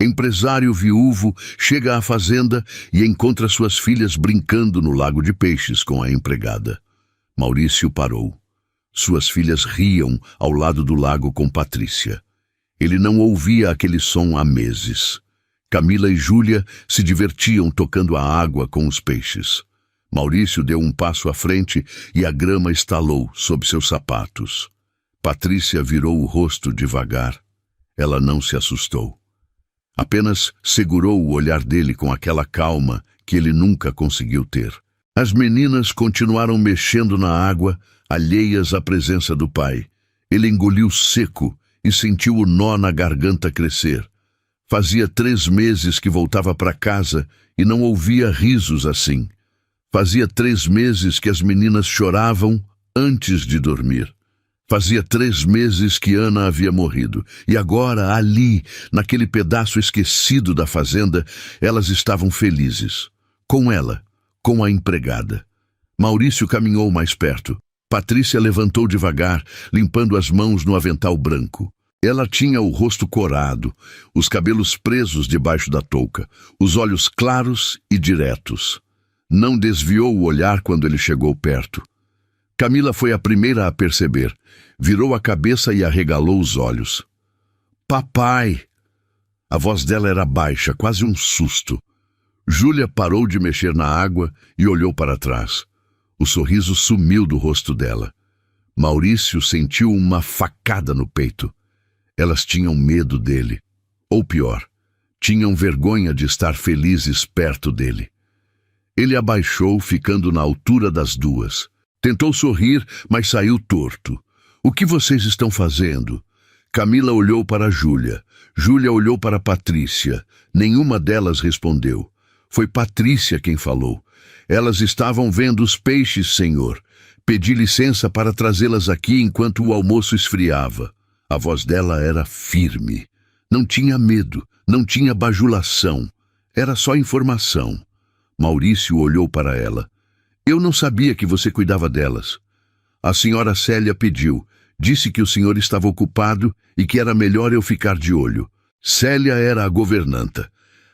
Empresário viúvo chega à fazenda e encontra suas filhas brincando no lago de peixes com a empregada. Maurício parou. Suas filhas riam ao lado do lago com Patrícia. Ele não ouvia aquele som há meses. Camila e Júlia se divertiam tocando a água com os peixes. Maurício deu um passo à frente e a grama estalou sob seus sapatos. Patrícia virou o rosto devagar. Ela não se assustou. Apenas segurou o olhar dele com aquela calma que ele nunca conseguiu ter. As meninas continuaram mexendo na água, alheias à presença do pai. Ele engoliu seco e sentiu o nó na garganta crescer. Fazia 3 meses que voltava para casa e não ouvia risos assim. Fazia 3 meses que as meninas choravam antes de dormir. Fazia 3 meses que Ana havia morrido, e agora, ali, naquele pedaço esquecido da fazenda, elas estavam felizes. Com ela, com a empregada. Maurício caminhou mais perto. Patrícia levantou devagar, limpando as mãos no avental branco. Ela tinha o rosto corado, os cabelos presos debaixo da touca, os olhos claros e diretos. Não desviou o olhar quando ele chegou perto. Camila foi a primeira a perceber. Virou a cabeça e arregalou os olhos. Papai! A voz dela era baixa, quase um susto. Júlia parou de mexer na água e olhou para trás. O sorriso sumiu do rosto dela. Maurício sentiu uma facada no peito. Elas tinham medo dele. Ou pior, tinham vergonha de estar felizes perto dele. Ele abaixou, ficando na altura das duas. Tentou sorrir, mas saiu torto. O que vocês estão fazendo? Camila olhou para Júlia. Júlia olhou para Patrícia. Nenhuma delas respondeu. Foi Patrícia quem falou. Elas estavam vendo os peixes, senhor. Pedi licença para trazê-las aqui enquanto o almoço esfriava. A voz dela era firme. Não tinha medo, não tinha bajulação. Era só informação. Maurício olhou para ela. Eu não sabia que você cuidava delas. A senhora Célia pediu. Disse que o senhor estava ocupado e que era melhor eu ficar de olho. Célia era a governanta.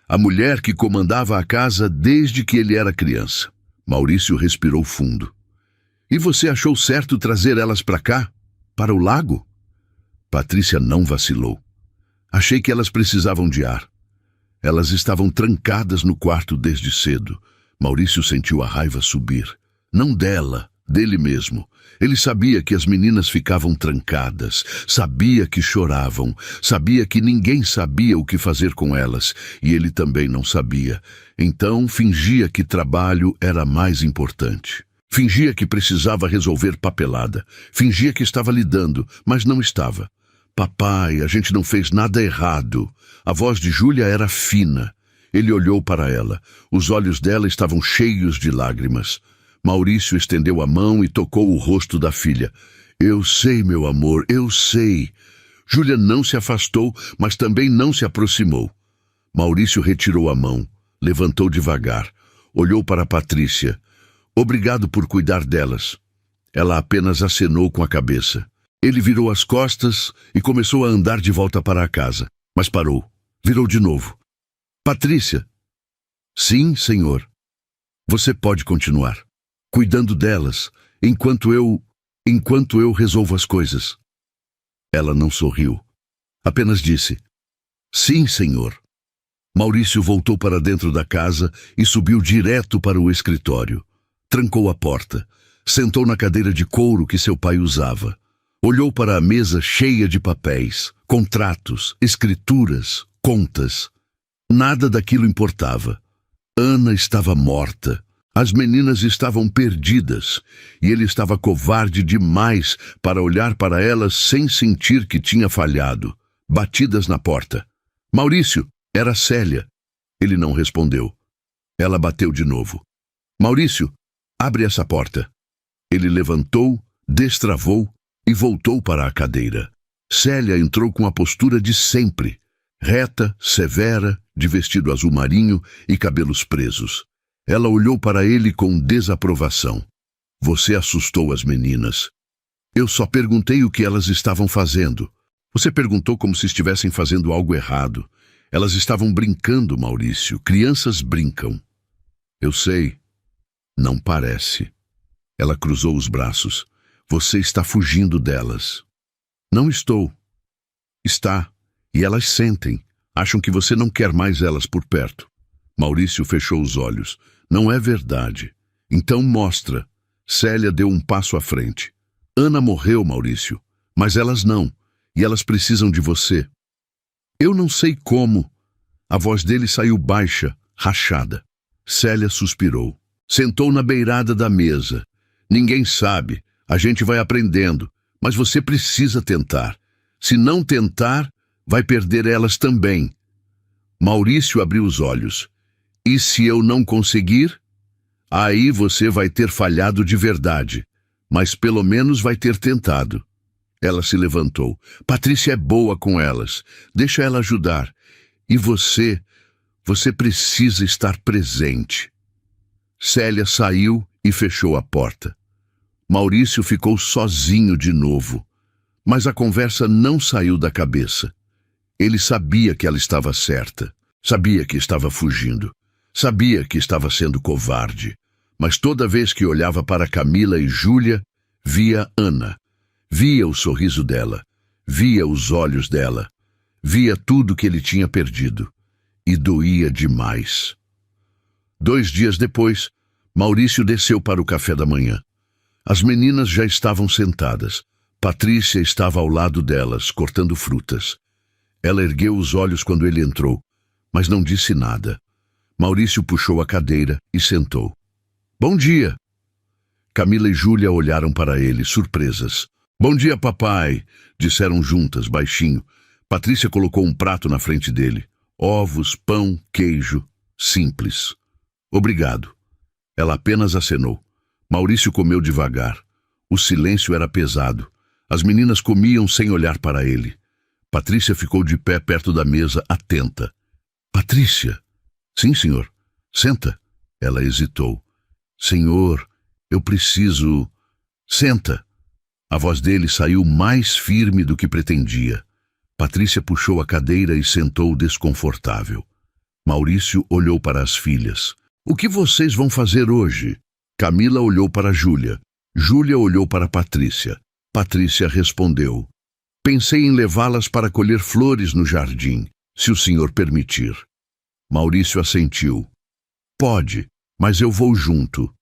A mulher que comandava a casa desde que ele era criança. Maurício respirou fundo. E você achou certo trazer elas para cá? Para o lago? Patrícia não vacilou. Achei que elas precisavam de ar. Elas estavam trancadas no quarto desde cedo. Maurício sentiu a raiva subir. Não dela, dele mesmo. Ele sabia que as meninas ficavam trancadas, sabia que choravam, sabia que ninguém sabia o que fazer com elas, e ele também não sabia. Então fingia que trabalho era mais importante. Fingia que precisava resolver papelada. Fingia que estava lidando, mas não estava. Papai, a gente não fez nada errado. A voz de Júlia era fina. Ele olhou para ela. Os olhos dela estavam cheios de lágrimas. Maurício estendeu a mão e tocou o rosto da filha. Eu sei, meu amor, eu sei. Júlia não se afastou, mas também não se aproximou. Maurício retirou a mão, levantou devagar, olhou para Patrícia. Obrigado por cuidar delas. Ela apenas acenou com a cabeça. Ele virou as costas e começou a andar de volta para a casa, mas parou. Virou de novo. Patrícia. Sim, senhor. Você pode continuar, cuidando delas, enquanto eu resolvo as coisas. Ela não sorriu. Apenas disse, sim, senhor. Maurício voltou para dentro da casa e subiu direto para o escritório. Trancou a porta. Sentou na cadeira de couro que seu pai usava. Olhou para a mesa cheia de papéis, contratos, escrituras, contas. Nada daquilo importava. Ana estava morta. As meninas estavam perdidas, e ele estava covarde demais para olhar para elas sem sentir que tinha falhado. Batidas na porta. Maurício, era Célia. Ele não respondeu. Ela bateu de novo. Maurício, abre essa porta. Ele levantou, destravou e voltou para a cadeira. Célia entrou com a postura de sempre, reta, severa, de vestido azul marinho e cabelos presos. Ela olhou para ele com desaprovação. Você assustou as meninas. Eu só perguntei o que elas estavam fazendo. Você perguntou como se estivessem fazendo algo errado. Elas estavam brincando, Maurício. Crianças brincam. Eu sei. Não parece. Ela cruzou os braços. Você está fugindo delas. Não estou. Está. E elas sentem. Acham que você não quer mais elas por perto. Maurício fechou os olhos. Não é verdade. Então mostra. Célia deu um passo à frente. Ana morreu, Maurício. Mas elas não. E elas precisam de você. Eu não sei como. A voz dele saiu baixa, rachada. Célia suspirou. Sentou na beirada da mesa. Ninguém sabe. A gente vai aprendendo. Mas você precisa tentar. Se não tentar, vai perder elas também. Maurício abriu os olhos. E se eu não conseguir? Aí você vai ter falhado de verdade. Mas pelo menos vai ter tentado. Ela se levantou. Patrícia é boa com elas. Deixa ela ajudar. E você precisa estar presente. Célia saiu e fechou a porta. Maurício ficou sozinho de novo. Mas a conversa não saiu da cabeça. Ele sabia que ela estava certa. Sabia que estava fugindo. Sabia que estava sendo covarde. Mas toda vez que olhava para Camila e Júlia, via Ana. Via o sorriso dela. Via os olhos dela. Via tudo que ele tinha perdido. E doía demais. 2 dias depois, Maurício desceu para o café da manhã. As meninas já estavam sentadas. Patrícia estava ao lado delas, cortando frutas. Ela ergueu os olhos quando ele entrou, mas não disse nada. Maurício puxou a cadeira e sentou. Bom dia! Camila e Júlia olharam para ele, surpresas. Bom dia, papai! Disseram juntas, baixinho. Patrícia colocou um prato na frente dele. Ovos, pão, queijo. Simples. Obrigado. Ela apenas acenou. Maurício comeu devagar. O silêncio era pesado. As meninas comiam sem olhar para ele. Patrícia ficou de pé perto da mesa, atenta. Patrícia! Sim, senhor. Senta. Ela hesitou. Senhor, eu preciso... Senta. A voz dele saiu mais firme do que pretendia. Patrícia puxou a cadeira e sentou desconfortável. Maurício olhou para as filhas. O que vocês vão fazer hoje? Camila olhou para Júlia. Júlia olhou para Patrícia. Patrícia respondeu. Pensei em levá-las para colher flores no jardim, se o senhor permitir. Maurício assentiu. Pode, mas eu vou junto.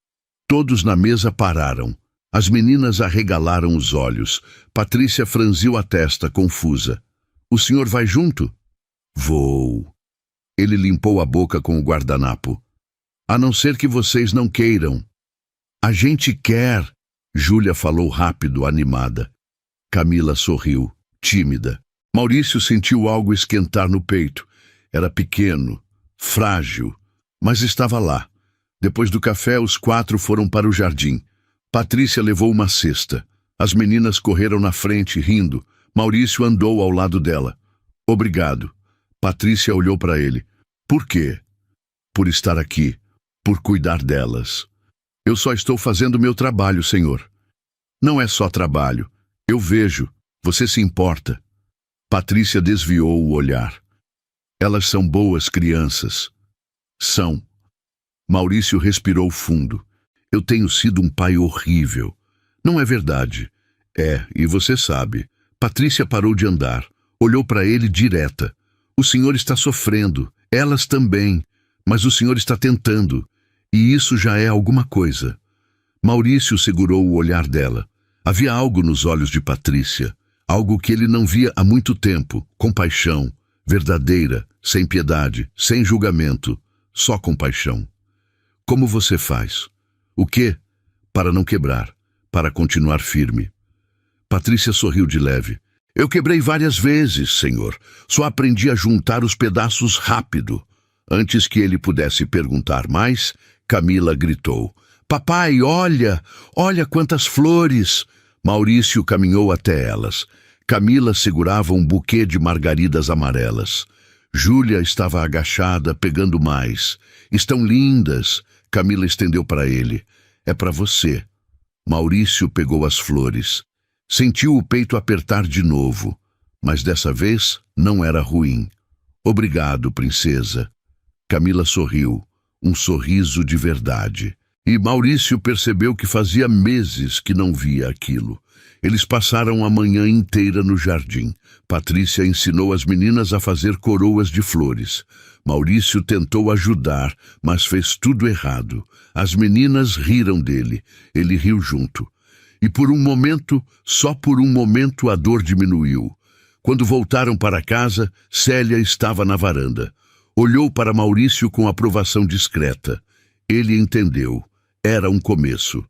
Todos na mesa pararam. As meninas arregalaram os olhos. Patrícia franziu a testa, confusa. O senhor vai junto? Vou. Ele limpou a boca com o guardanapo. A não ser que vocês não queiram. A gente quer, Júlia falou rápido, animada. Camila sorriu, tímida. Maurício sentiu algo esquentar no peito. Era pequeno, frágil, mas estava lá. Depois do café, os 4 foram para o jardim. Patrícia levou uma cesta. As meninas correram na frente, rindo. Maurício andou ao lado dela. Obrigado. Patrícia olhou para ele. Por quê? Por estar aqui. Por cuidar delas. Eu só estou fazendo meu trabalho, senhor. Não é só trabalho. Eu vejo. Você se importa. Patrícia desviou o olhar. Elas são boas crianças. São. Maurício respirou fundo. Eu tenho sido um pai horrível. Não é verdade. É, e você sabe. Patrícia parou de andar. Olhou para ele direta. O senhor está sofrendo. Elas também. Mas o senhor está tentando. E isso já é alguma coisa. Maurício segurou o olhar dela. Havia algo nos olhos de Patrícia. Algo que ele não via há muito tempo. Compaixão. Verdadeira. Sem piedade. Sem julgamento. Só compaixão. Como você faz? O quê? Para não quebrar. Para continuar firme. Patrícia sorriu de leve. Eu quebrei várias vezes, senhor. Só aprendi a juntar os pedaços rápido. Antes que ele pudesse perguntar mais, Camila gritou. Papai, olha! Olha quantas flores! Maurício caminhou até elas. Camila segurava um buquê de margaridas amarelas. Júlia estava agachada, pegando mais. Estão lindas! Camila estendeu para ele. É para você. Maurício pegou as flores. Sentiu o peito apertar de novo, mas dessa vez não era ruim. Obrigado, princesa. Camila sorriu, um sorriso de verdade. E Maurício percebeu que fazia meses que não via aquilo. Eles passaram a manhã inteira no jardim. Patrícia ensinou as meninas a fazer coroas de flores. Maurício tentou ajudar, mas fez tudo errado. As meninas riram dele. Ele riu junto. E por um momento, só por um momento, a dor diminuiu. Quando voltaram para casa, Célia estava na varanda. Olhou para Maurício com aprovação discreta. Ele entendeu. Era um começo.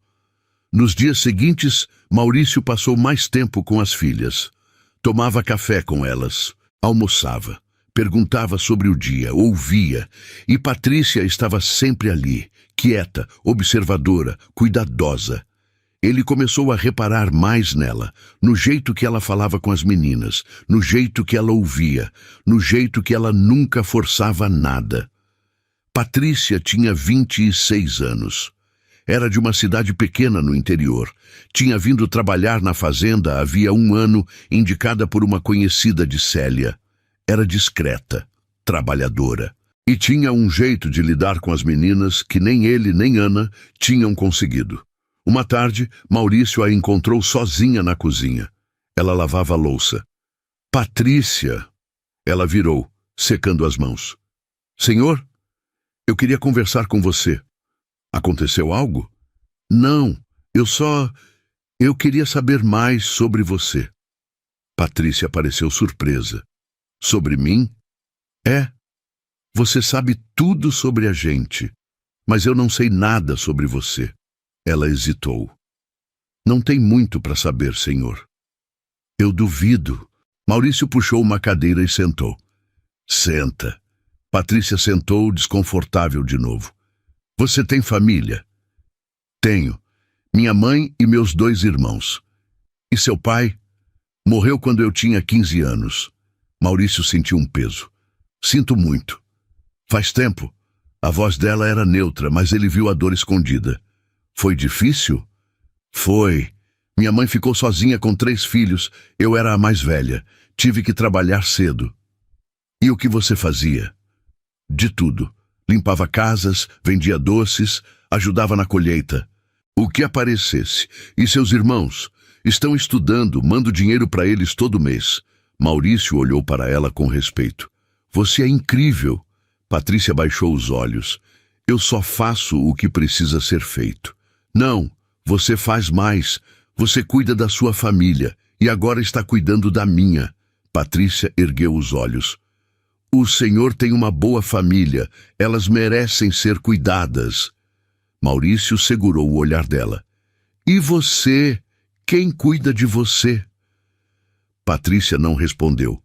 Nos dias seguintes, Maurício passou mais tempo com as filhas. Tomava café com elas, almoçava, perguntava sobre o dia, ouvia. E Patrícia estava sempre ali, quieta, observadora, cuidadosa. Ele começou a reparar mais nela, no jeito que ela falava com as meninas, no jeito que ela ouvia, no jeito que ela nunca forçava nada. Patrícia tinha 26 anos. Era de uma cidade pequena no interior. Tinha vindo trabalhar na fazenda havia 1 ano, indicada por uma conhecida de Célia. Era discreta, trabalhadora. E tinha um jeito de lidar com as meninas que nem ele nem Ana tinham conseguido. Uma tarde, Maurício a encontrou sozinha na cozinha. Ela lavava a louça. Patrícia! Ela virou, secando as mãos. Senhor, eu queria conversar com você. Aconteceu algo? Não, eu queria saber mais sobre você. Patrícia pareceu surpresa. Sobre mim? É. Você sabe tudo sobre a gente, mas eu não sei nada sobre você. Ela hesitou. Não tem muito para saber, senhor. Eu duvido. Maurício puxou uma cadeira e sentou. Senta. Patrícia sentou, desconfortável de novo. Você tem família? Tenho. Minha mãe e meus 2 irmãos. E seu pai? Morreu quando eu tinha 15 anos. Maurício sentiu um peso. Sinto muito. Faz tempo. A voz dela era neutra, mas ele viu a dor escondida. Foi difícil? Foi. Minha mãe ficou sozinha com 3 filhos. Eu era a mais velha. Tive que trabalhar cedo. E o que você fazia? De tudo. Limpava casas, vendia doces, ajudava na colheita. O que aparecesse. E seus irmãos? Estão estudando, mando dinheiro para eles todo mês. Maurício olhou para ela com respeito. Você é incrível. Patrícia baixou os olhos. Eu só faço o que precisa ser feito. Não, você faz mais. Você cuida da sua família e agora está cuidando da minha. Patrícia ergueu os olhos. O senhor tem uma boa família. Elas merecem ser cuidadas. Maurício segurou o olhar dela. E você? Quem cuida de você? Patrícia não respondeu.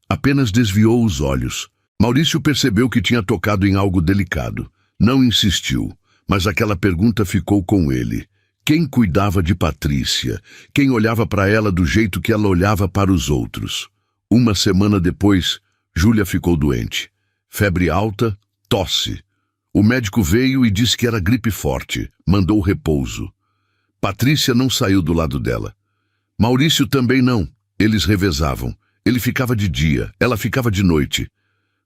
Apenas desviou os olhos. Maurício percebeu que tinha tocado em algo delicado. Não insistiu, mas aquela pergunta ficou com ele. Quem cuidava de Patrícia? Quem olhava para ela do jeito que ela olhava para os outros? 1 semana depois, Júlia ficou doente. Febre alta, tosse. O médico veio e disse que era gripe forte. Mandou repouso. Patrícia não saiu do lado dela. Maurício também não. Eles revezavam. Ele ficava de dia, ela ficava de noite.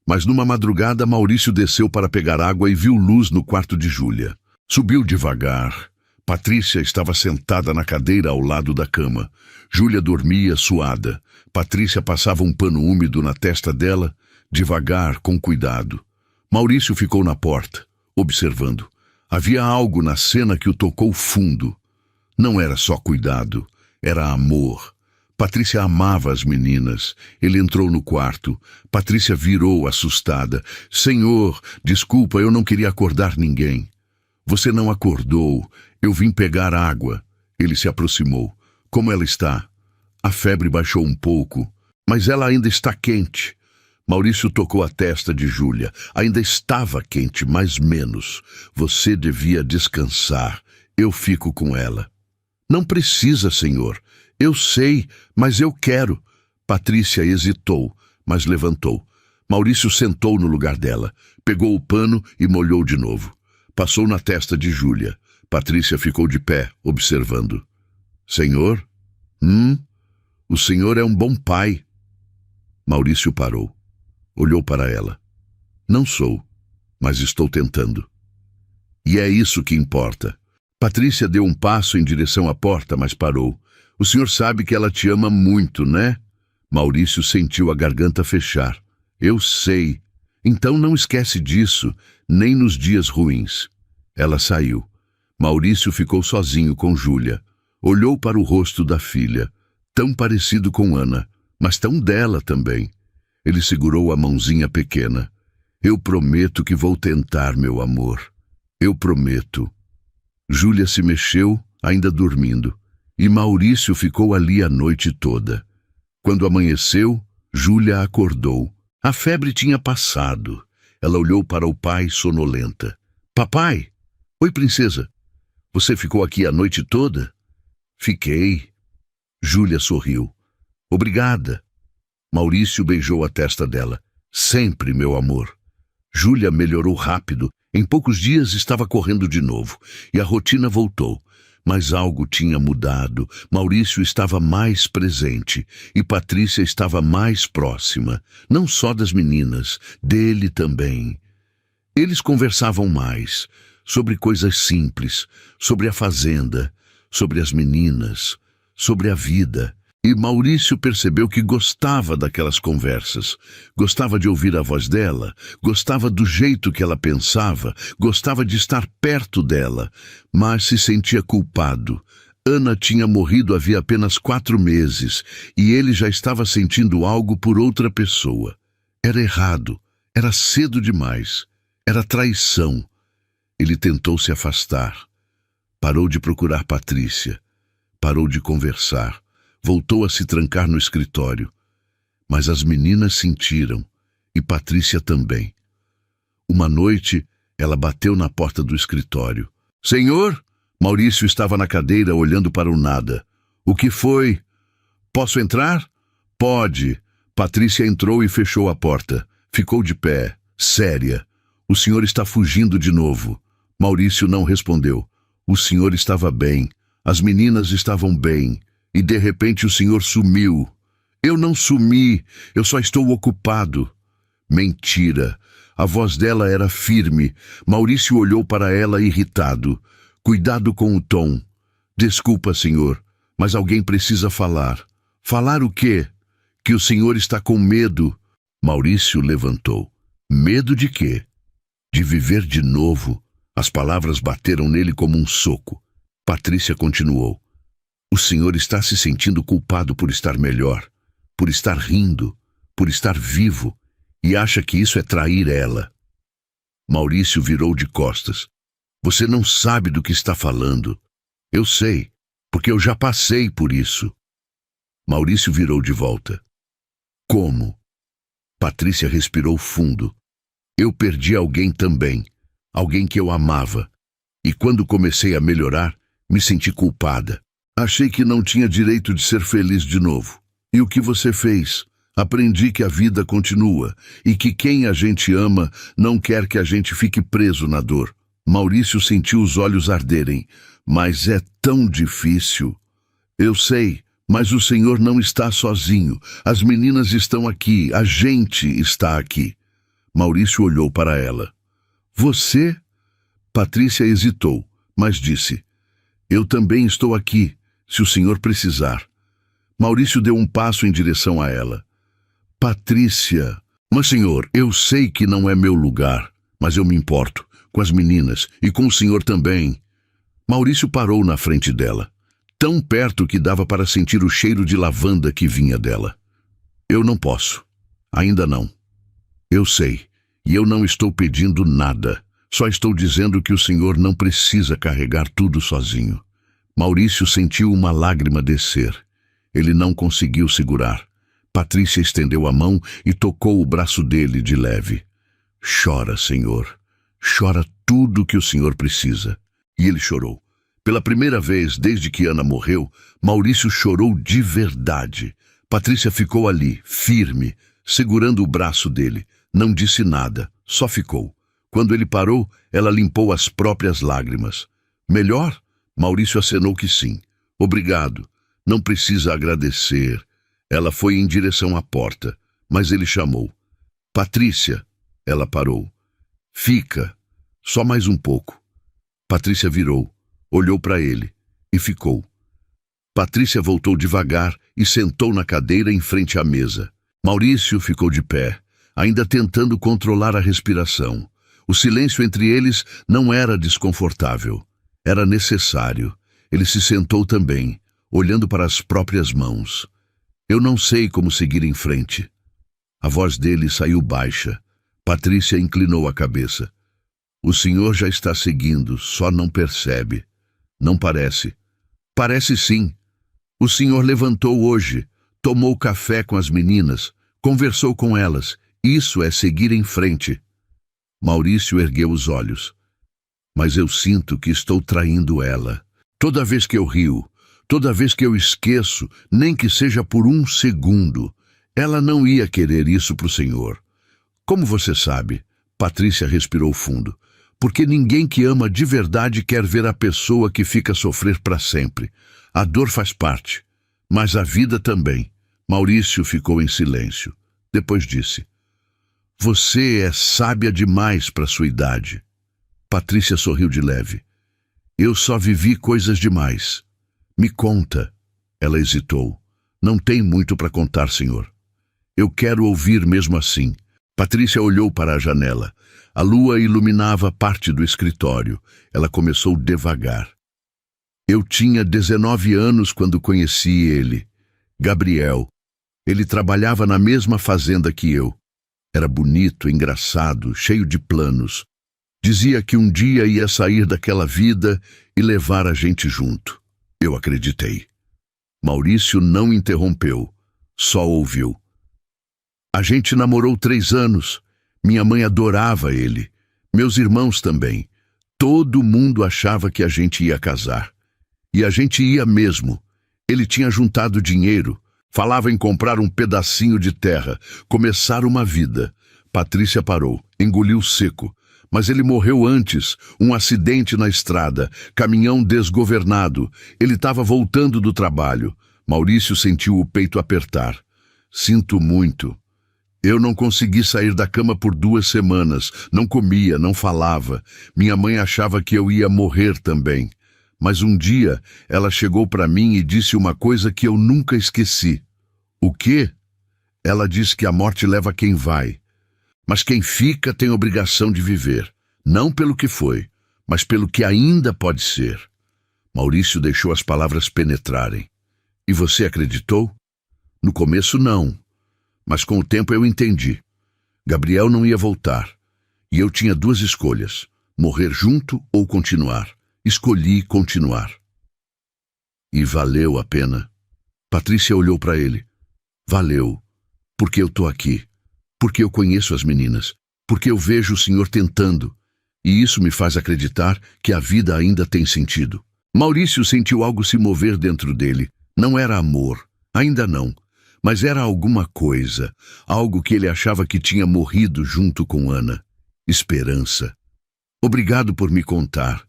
Mas numa madrugada, Maurício desceu para pegar água e viu luz no quarto de Júlia. Subiu devagar. Patrícia estava sentada na cadeira ao lado da cama. Júlia dormia suada. Patrícia passava um pano úmido na testa dela, devagar, com cuidado. Maurício ficou na porta, observando. Havia algo na cena que o tocou fundo. Não era só cuidado, era amor. Patrícia amava as meninas. Ele entrou no quarto. Patrícia virou, assustada. Senhor, desculpa, eu não queria acordar ninguém. Você não acordou. Eu vim pegar água. Ele se aproximou. Como ela está? A febre baixou um pouco, mas ela ainda está quente. Maurício tocou a testa de Júlia. Ainda estava quente, mas menos. Você devia descansar. Eu fico com ela. Não precisa, senhor. Eu sei, mas eu quero. Patrícia hesitou, mas levantou. Maurício sentou no lugar dela. Pegou o pano e molhou de novo. Passou na testa de Júlia. Patrícia ficou de pé, observando. Senhor? O senhor é um bom pai. Maurício parou. Olhou para ela. Não sou, mas estou tentando. E é isso que importa. Patrícia deu um passo em direção à porta, mas parou. O senhor sabe que ela te ama muito, né? Maurício sentiu a garganta fechar. Eu sei. Então não esquece disso, nem nos dias ruins. Ela saiu. Maurício ficou sozinho com Júlia. Olhou para o rosto da filha, tão parecido com Ana, mas tão dela também. Ele segurou a mãozinha pequena. Eu prometo que vou tentar, meu amor. Eu prometo. Júlia se mexeu, ainda dormindo, e Maurício ficou ali a noite toda. Quando amanheceu, Júlia acordou. A febre tinha passado. Ela olhou para o pai sonolenta. Papai! Oi, princesa. Você ficou aqui a noite toda? Fiquei. Júlia sorriu. Obrigada. Maurício beijou a testa dela. Sempre, meu amor. Júlia melhorou rápido. Em poucos dias estava correndo de novo. E a rotina voltou. Mas algo tinha mudado. Maurício estava mais presente. E Patrícia estava mais próxima. Não só das meninas, dele também. Eles conversavam mais. Sobre coisas simples. Sobre a fazenda. Sobre as meninas. Sobre a vida. E Maurício percebeu que gostava daquelas conversas, gostava de ouvir a voz dela, gostava do jeito que ela pensava, gostava de estar perto dela, mas se sentia culpado. Ana tinha morrido havia apenas 4 meses e ele já estava sentindo algo por outra pessoa. Era errado, era cedo demais, era traição. Ele tentou se afastar, parou de procurar Patrícia, parou de conversar. Voltou a se trancar no escritório. Mas as meninas sentiram, e Patrícia também. Uma noite, ela bateu na porta do escritório. Senhor? Maurício estava na cadeira olhando para o nada. O que foi? Posso entrar? Pode. Patrícia entrou e fechou a porta. Ficou de pé, séria. O senhor está fugindo de novo. Maurício não respondeu. O senhor estava bem. As meninas estavam bem. E de repente o senhor sumiu. Eu não sumi, eu só estou ocupado. Mentira. A voz dela era firme. Maurício olhou para ela irritado. Cuidado com o tom. Desculpa, senhor, mas alguém precisa falar. Falar o quê? Que o senhor está com medo. Maurício levantou. Medo de quê? De viver de novo. As palavras bateram nele como um soco. Patrícia continuou. O senhor está se sentindo culpado por estar melhor, por estar rindo, por estar vivo, e acha que isso é trair ela. Maurício virou de costas. Você não sabe do que está falando. Eu sei, porque eu já passei por isso. Maurício virou de volta. Como? Patrícia respirou fundo. Eu perdi alguém também, alguém que eu amava. E quando comecei a melhorar, me senti culpada. Achei que não tinha direito de ser feliz de novo. E o que você fez? Aprendi que a vida continua e que quem a gente ama não quer que a gente fique preso na dor. Maurício sentiu os olhos arderem. Mas é tão difícil. Eu sei, mas o senhor não está sozinho. As meninas estão aqui, a gente está aqui. Maurício olhou para ela. Você? Patrícia hesitou, mas disse. Eu também estou aqui. Se o senhor precisar. Maurício deu um passo em direção a ela. Patrícia. Mas, senhor, eu sei que não é meu lugar, mas eu me importo, com as meninas e com o senhor também. Maurício parou na frente dela, tão perto que dava para sentir o cheiro de lavanda que vinha dela. Eu não posso. Ainda não. Eu sei, e eu não estou pedindo nada. Só estou dizendo que o senhor não precisa carregar tudo sozinho. Maurício sentiu uma lágrima descer. Ele não conseguiu segurar. Patrícia estendeu a mão e tocou o braço dele de leve. Chora, senhor. Chora tudo que o senhor precisa. E ele chorou. Pela primeira vez desde que Ana morreu, Maurício chorou de verdade. Patrícia ficou ali, firme, segurando o braço dele. Não disse nada, só ficou. Quando ele parou, ela limpou as próprias lágrimas. Melhor? Maurício acenou que sim. Obrigado. Não precisa agradecer. Ela foi em direção à porta, mas ele chamou. Patrícia, ela parou. Fica, só mais um pouco. Patrícia virou, olhou para ele e ficou. Patrícia voltou devagar e sentou na cadeira em frente à mesa. Maurício ficou de pé, ainda tentando controlar a respiração. O silêncio entre eles não era desconfortável. Era necessário. Ele se sentou também, olhando para as próprias mãos. Eu não sei como seguir em frente. A voz dele saiu baixa. Patrícia inclinou a cabeça. O senhor já está seguindo, só não percebe. Não parece. Parece sim. O senhor levantou hoje, tomou café com as meninas, conversou com elas. Isso é seguir em frente. Maurício ergueu os olhos. Mas eu sinto que estou traindo ela. Toda vez que eu rio, toda vez que eu esqueço, nem que seja por um segundo, ela não ia querer isso para o senhor. Como você sabe? Patrícia respirou fundo. Porque ninguém que ama de verdade quer ver a pessoa que fica a sofrer para sempre. A dor faz parte, mas a vida também. Maurício ficou em silêncio. Depois disse: Você é sábia demais para sua idade. Patrícia sorriu de leve. Eu só vivi coisas demais. Me conta. Ela hesitou. Não tem muito para contar, senhor. Eu quero ouvir mesmo assim. Patrícia olhou para a janela. A lua iluminava parte do escritório. Ela começou devagar. Eu tinha 19 anos quando conheci ele. Gabriel. Ele trabalhava na mesma fazenda que eu. Era bonito, engraçado, cheio de planos. Dizia que um dia ia sair daquela vida e levar a gente junto. Eu acreditei. Maurício não interrompeu, só ouviu. A gente namorou 3 anos. Minha mãe adorava ele. Meus irmãos também. Todo mundo achava que a gente ia casar. E a gente ia mesmo. Ele tinha juntado dinheiro. Falava em comprar um pedacinho de terra, começar uma vida. Patrícia parou, engoliu seco. Mas ele morreu antes, um acidente na estrada, caminhão desgovernado. Ele estava voltando do trabalho. Maurício sentiu o peito apertar. Sinto muito. Eu não consegui sair da cama por 2 semanas. Não comia, não falava. Minha mãe achava que eu ia morrer também. Mas um dia ela chegou para mim e disse uma coisa que eu nunca esqueci. O quê? Ela disse que a morte leva quem vai. Mas quem fica tem obrigação de viver. Não pelo que foi, mas pelo que ainda pode ser. Maurício deixou as palavras penetrarem. E você acreditou? No começo não. Mas com o tempo eu entendi. Gabriel não ia voltar. E eu tinha 2 escolhas. Morrer junto ou continuar. Escolhi continuar. E valeu a pena. Patrícia olhou para ele. Valeu. Porque eu tô aqui. Porque eu conheço as meninas. Porque eu vejo o senhor tentando. E isso me faz acreditar que a vida ainda tem sentido. Maurício sentiu algo se mover dentro dele. Não era amor. Ainda não. Mas era alguma coisa. Algo que ele achava que tinha morrido junto com Ana. Esperança. Obrigado por me contar.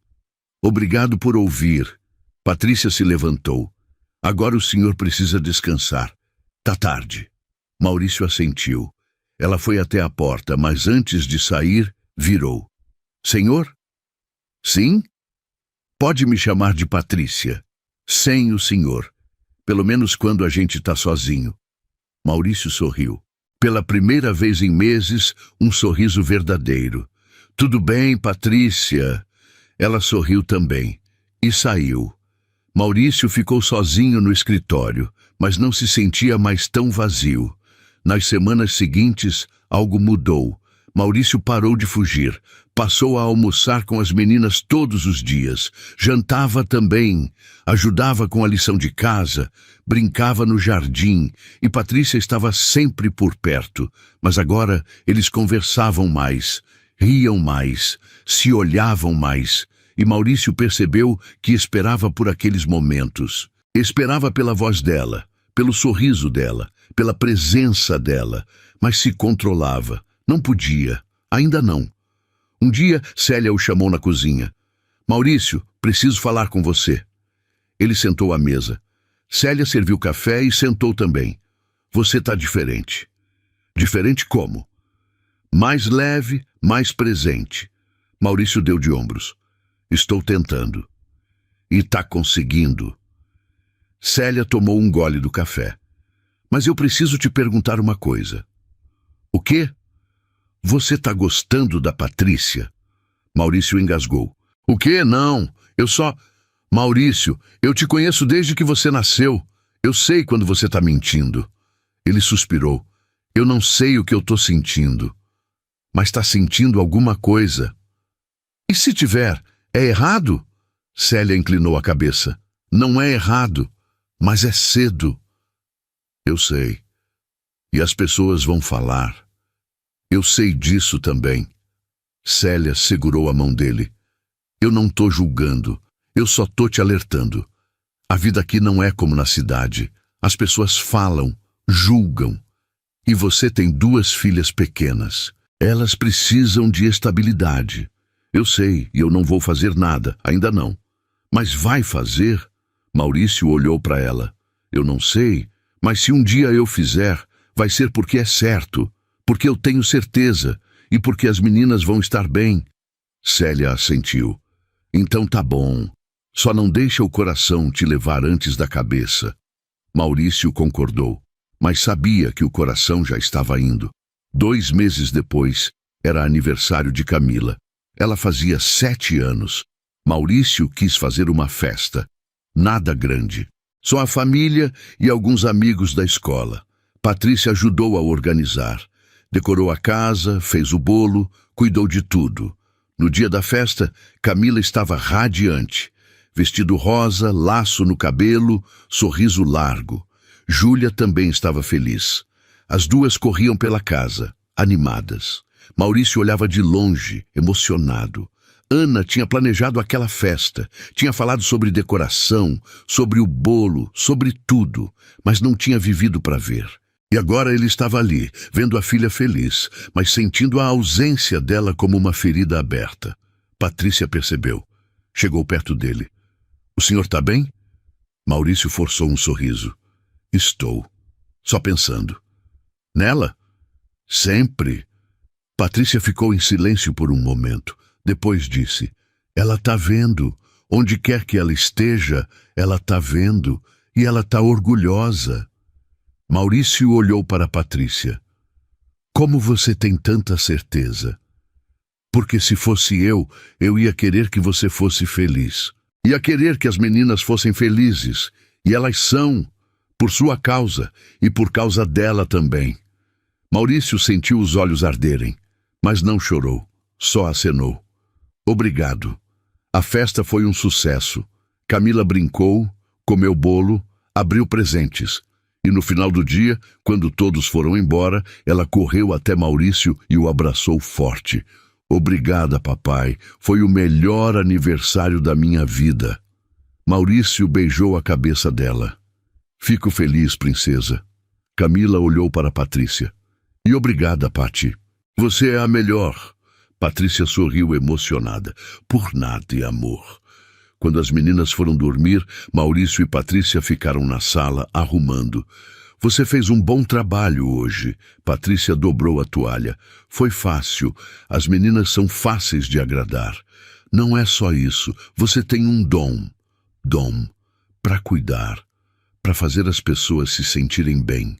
Obrigado por ouvir. Patrícia se levantou. Agora o senhor precisa descansar. Tá tarde. Maurício assentiu. Ela foi até a porta, mas antes de sair, virou. Senhor? Sim? Pode me chamar de Patrícia. Sem o senhor. Pelo menos quando a gente tá sozinho. Maurício sorriu. Pela primeira vez em meses, um sorriso verdadeiro. Tudo bem, Patrícia. Ela sorriu também. E saiu. Maurício ficou sozinho no escritório, mas não se sentia mais tão vazio. Nas semanas seguintes, algo mudou. Maurício parou de fugir. Passou a almoçar com as meninas todos os dias. Jantava também. Ajudava com a lição de casa. Brincava no jardim. E Patrícia estava sempre por perto. Mas agora eles conversavam mais. Riam mais. Se olhavam mais. E Maurício percebeu que esperava por aqueles momentos. Esperava pela voz dela, pelo sorriso dela, pela presença dela, mas se controlava. Não podia, ainda não. Um dia, Célia o chamou na cozinha. Maurício, preciso falar com você. Ele sentou à mesa. Célia serviu café e sentou também. Você está diferente. Diferente como? Mais leve, mais presente. Maurício deu de ombros. Estou tentando. E tá conseguindo. Célia tomou um gole do café. Mas eu preciso te perguntar uma coisa. O quê? Você tá gostando da Patrícia? Maurício engasgou. O quê? Não. Eu só... Maurício, eu te conheço desde que você nasceu. Eu sei quando você tá mentindo. Ele suspirou. Eu não sei o que eu tô sentindo. Mas tá sentindo alguma coisa. E se tiver, é errado? Célia inclinou a cabeça. Não é errado, mas é cedo. Eu sei. E as pessoas vão falar. Eu sei disso também. Célia segurou a mão dele. Eu não tô julgando. Eu só tô te alertando. A vida aqui não é como na cidade. As pessoas falam, julgam. E você tem 2 filhas pequenas. Elas precisam de estabilidade. Eu sei, e eu não vou fazer nada, ainda não. Mas vai fazer? Maurício olhou para ela. Eu não sei, mas se um dia eu fizer, vai ser porque é certo, porque eu tenho certeza, e porque as meninas vão estar bem. Célia assentiu. Então tá bom. Só não deixa o coração te levar antes da cabeça. Maurício concordou, mas sabia que o coração já estava indo. 2 meses depois, era aniversário de Camila. Ela fazia 7 anos. Maurício quis fazer uma festa. Nada grande. Só a família e alguns amigos da escola. Patrícia ajudou a organizar. Decorou a casa, fez o bolo, cuidou de tudo. No dia da festa, Camila estava radiante. Vestido rosa, laço no cabelo, sorriso largo. Júlia também estava feliz. As 2 corriam pela casa, animadas. Maurício olhava de longe, emocionado. Ana tinha planejado aquela festa, tinha falado sobre decoração, sobre o bolo, sobre tudo, mas não tinha vivido para ver. E agora ele estava ali, vendo a filha feliz, mas sentindo a ausência dela como uma ferida aberta. Patrícia percebeu. Chegou perto dele. O senhor está bem? Maurício forçou um sorriso. Estou. Só pensando. Nela? Sempre. Patrícia ficou em silêncio por um momento. Depois disse, ela está vendo. Onde quer que ela esteja, ela está vendo. E ela está orgulhosa. Maurício olhou para Patrícia. Como você tem tanta certeza? Porque se fosse eu ia querer que você fosse feliz. Ia querer que as meninas fossem felizes. E elas são, por sua causa e por causa dela também. Maurício sentiu os olhos arderem, mas não chorou, só acenou. Obrigado. A festa foi um sucesso. Camila brincou, comeu bolo, abriu presentes. E no final do dia, quando todos foram embora, ela correu até Maurício e o abraçou forte. Obrigada, papai. Foi o melhor aniversário da minha vida. Maurício beijou a cabeça dela. Fico feliz, princesa. Camila olhou para Patrícia. E obrigada, Pati. Você é a melhor. Patrícia sorriu emocionada. Por nada, amor. Quando as meninas foram dormir, Maurício e Patrícia ficaram na sala, arrumando. Você fez um bom trabalho hoje. Patrícia dobrou a toalha. Foi fácil. As meninas são fáceis de agradar. Não é só isso. Você tem um dom. Dom. Para cuidar. Para fazer as pessoas se sentirem bem.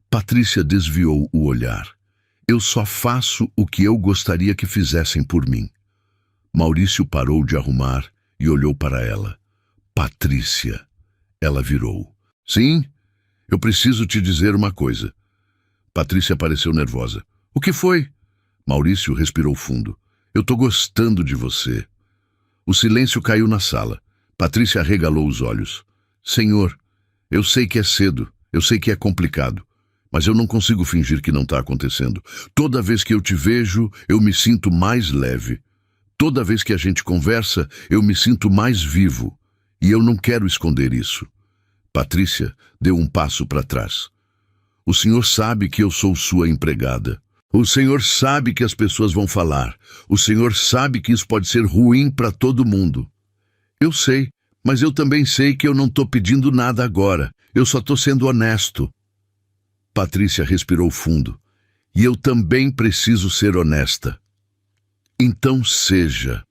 Patrícia desviou o olhar. Eu só faço o que eu gostaria que fizessem por mim. Maurício parou de arrumar e olhou para ela. Patrícia. Ela virou. Sim? Eu preciso te dizer uma coisa. Patrícia pareceu nervosa. O que foi? Maurício respirou fundo. Eu tô gostando de você. O silêncio caiu na sala. Patrícia arregalou os olhos. Senhor, eu sei que é cedo, eu sei que é complicado, mas eu não consigo fingir que não está acontecendo. Toda vez que eu te vejo, eu me sinto mais leve. Toda vez que a gente conversa, eu me sinto mais vivo. E eu não quero esconder isso. Patrícia deu um passo para trás. O senhor sabe que eu sou sua empregada. O senhor sabe que as pessoas vão falar. O senhor sabe que isso pode ser ruim para todo mundo. Eu sei, mas eu também sei que eu não estou pedindo nada agora. Eu só estou sendo honesto. Patrícia respirou fundo. E eu também preciso ser honesta. Então seja.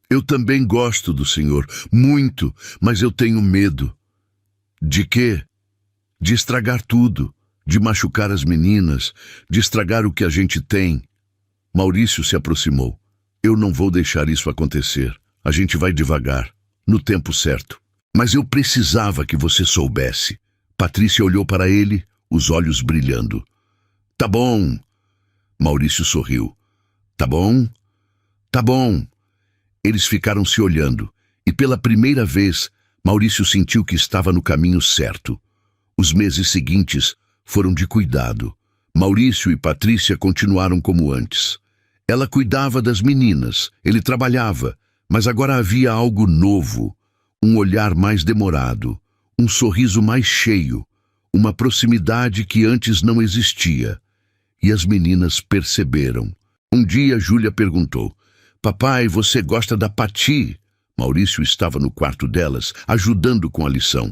Eu também gosto do senhor, muito, mas eu tenho medo. De quê? De estragar tudo, de machucar as meninas, de estragar o que a gente tem. Maurício se aproximou. Eu não vou deixar isso acontecer. A gente vai devagar, no tempo certo. Mas eu precisava que você soubesse. Patrícia olhou para ele, os olhos brilhando. Tá bom. Maurício sorriu. Tá bom? Tá bom. Eles ficaram se olhando, e pela primeira vez, Maurício sentiu que estava no caminho certo. Os meses seguintes foram de cuidado. Maurício e Patrícia continuaram como antes. Ela cuidava das meninas, ele trabalhava, mas agora havia algo novo, um olhar mais demorado, um sorriso mais cheio, uma proximidade que antes não existia. E as meninas perceberam. Um dia, Júlia perguntou: Papai, você gosta da Pati? Maurício estava no quarto delas, ajudando com a lição.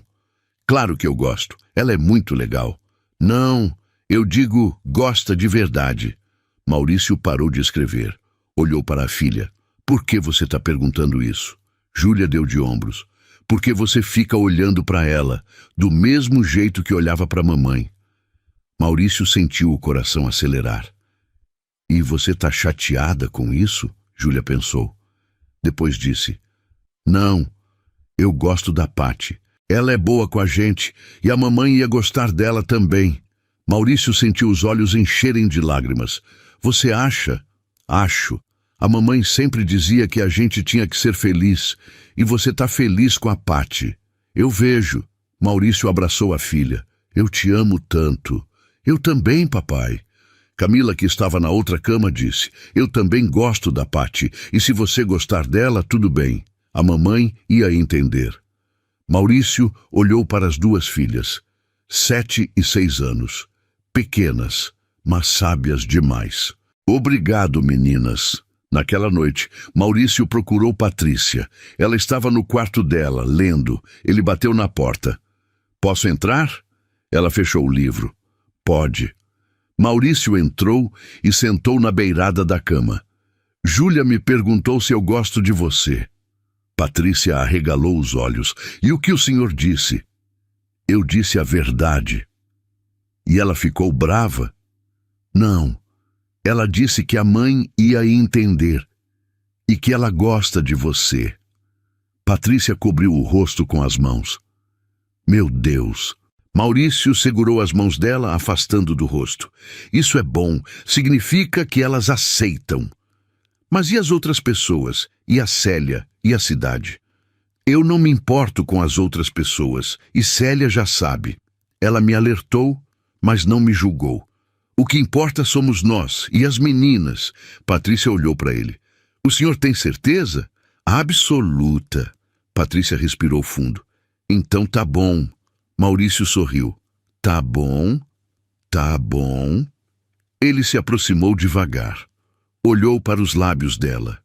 Claro que eu gosto, ela é muito legal. Não, eu digo gosta de verdade. Maurício parou de escrever. Olhou para a filha. Por que você está perguntando isso? Júlia deu de ombros. Porque você fica olhando para ela, do mesmo jeito que olhava para a mamãe. Maurício sentiu o coração acelerar. E você está chateada com isso? Júlia pensou. Depois disse: Não, eu gosto da Pati. Ela é boa com a gente e a mamãe ia gostar dela também. Maurício sentiu os olhos encherem de lágrimas. Você acha? Acho. A mamãe sempre dizia que a gente tinha que ser feliz e você está feliz com a Pati. Eu vejo. Maurício abraçou a filha. Eu te amo tanto. Eu também, papai. Camila, que estava na outra cama, disse: Eu também gosto da Pati, e se você gostar dela, tudo bem. A mamãe ia entender. Maurício olhou para as duas filhas, 7 e 6 anos, pequenas, mas sábias demais. Obrigado, meninas. Naquela noite, Maurício procurou Patrícia. Ela estava no quarto dela, lendo. Ele bateu na porta. Posso entrar? Ela fechou o livro. Pode. Maurício entrou e sentou na beirada da cama. Júlia me perguntou se eu gosto de você. Patrícia arregalou os olhos. E o que o senhor disse? Eu disse a verdade. E ela ficou brava? Não. Ela disse que a mãe ia entender e que ela gosta de você. Patrícia cobriu o rosto com as mãos. Meu Deus! Maurício segurou as mãos dela, afastando do rosto. Isso é bom, significa que elas aceitam. Mas e as outras pessoas? E a Célia? E a cidade? Eu não me importo com as outras pessoas, e Célia já sabe. Ela me alertou, mas não me julgou. O que importa somos nós e as meninas. Patrícia olhou para ele. O senhor tem certeza? Absoluta. Patrícia respirou fundo. Então tá bom. Maurício sorriu. Tá bom, tá bom. Ele se aproximou devagar. Olhou para os lábios dela.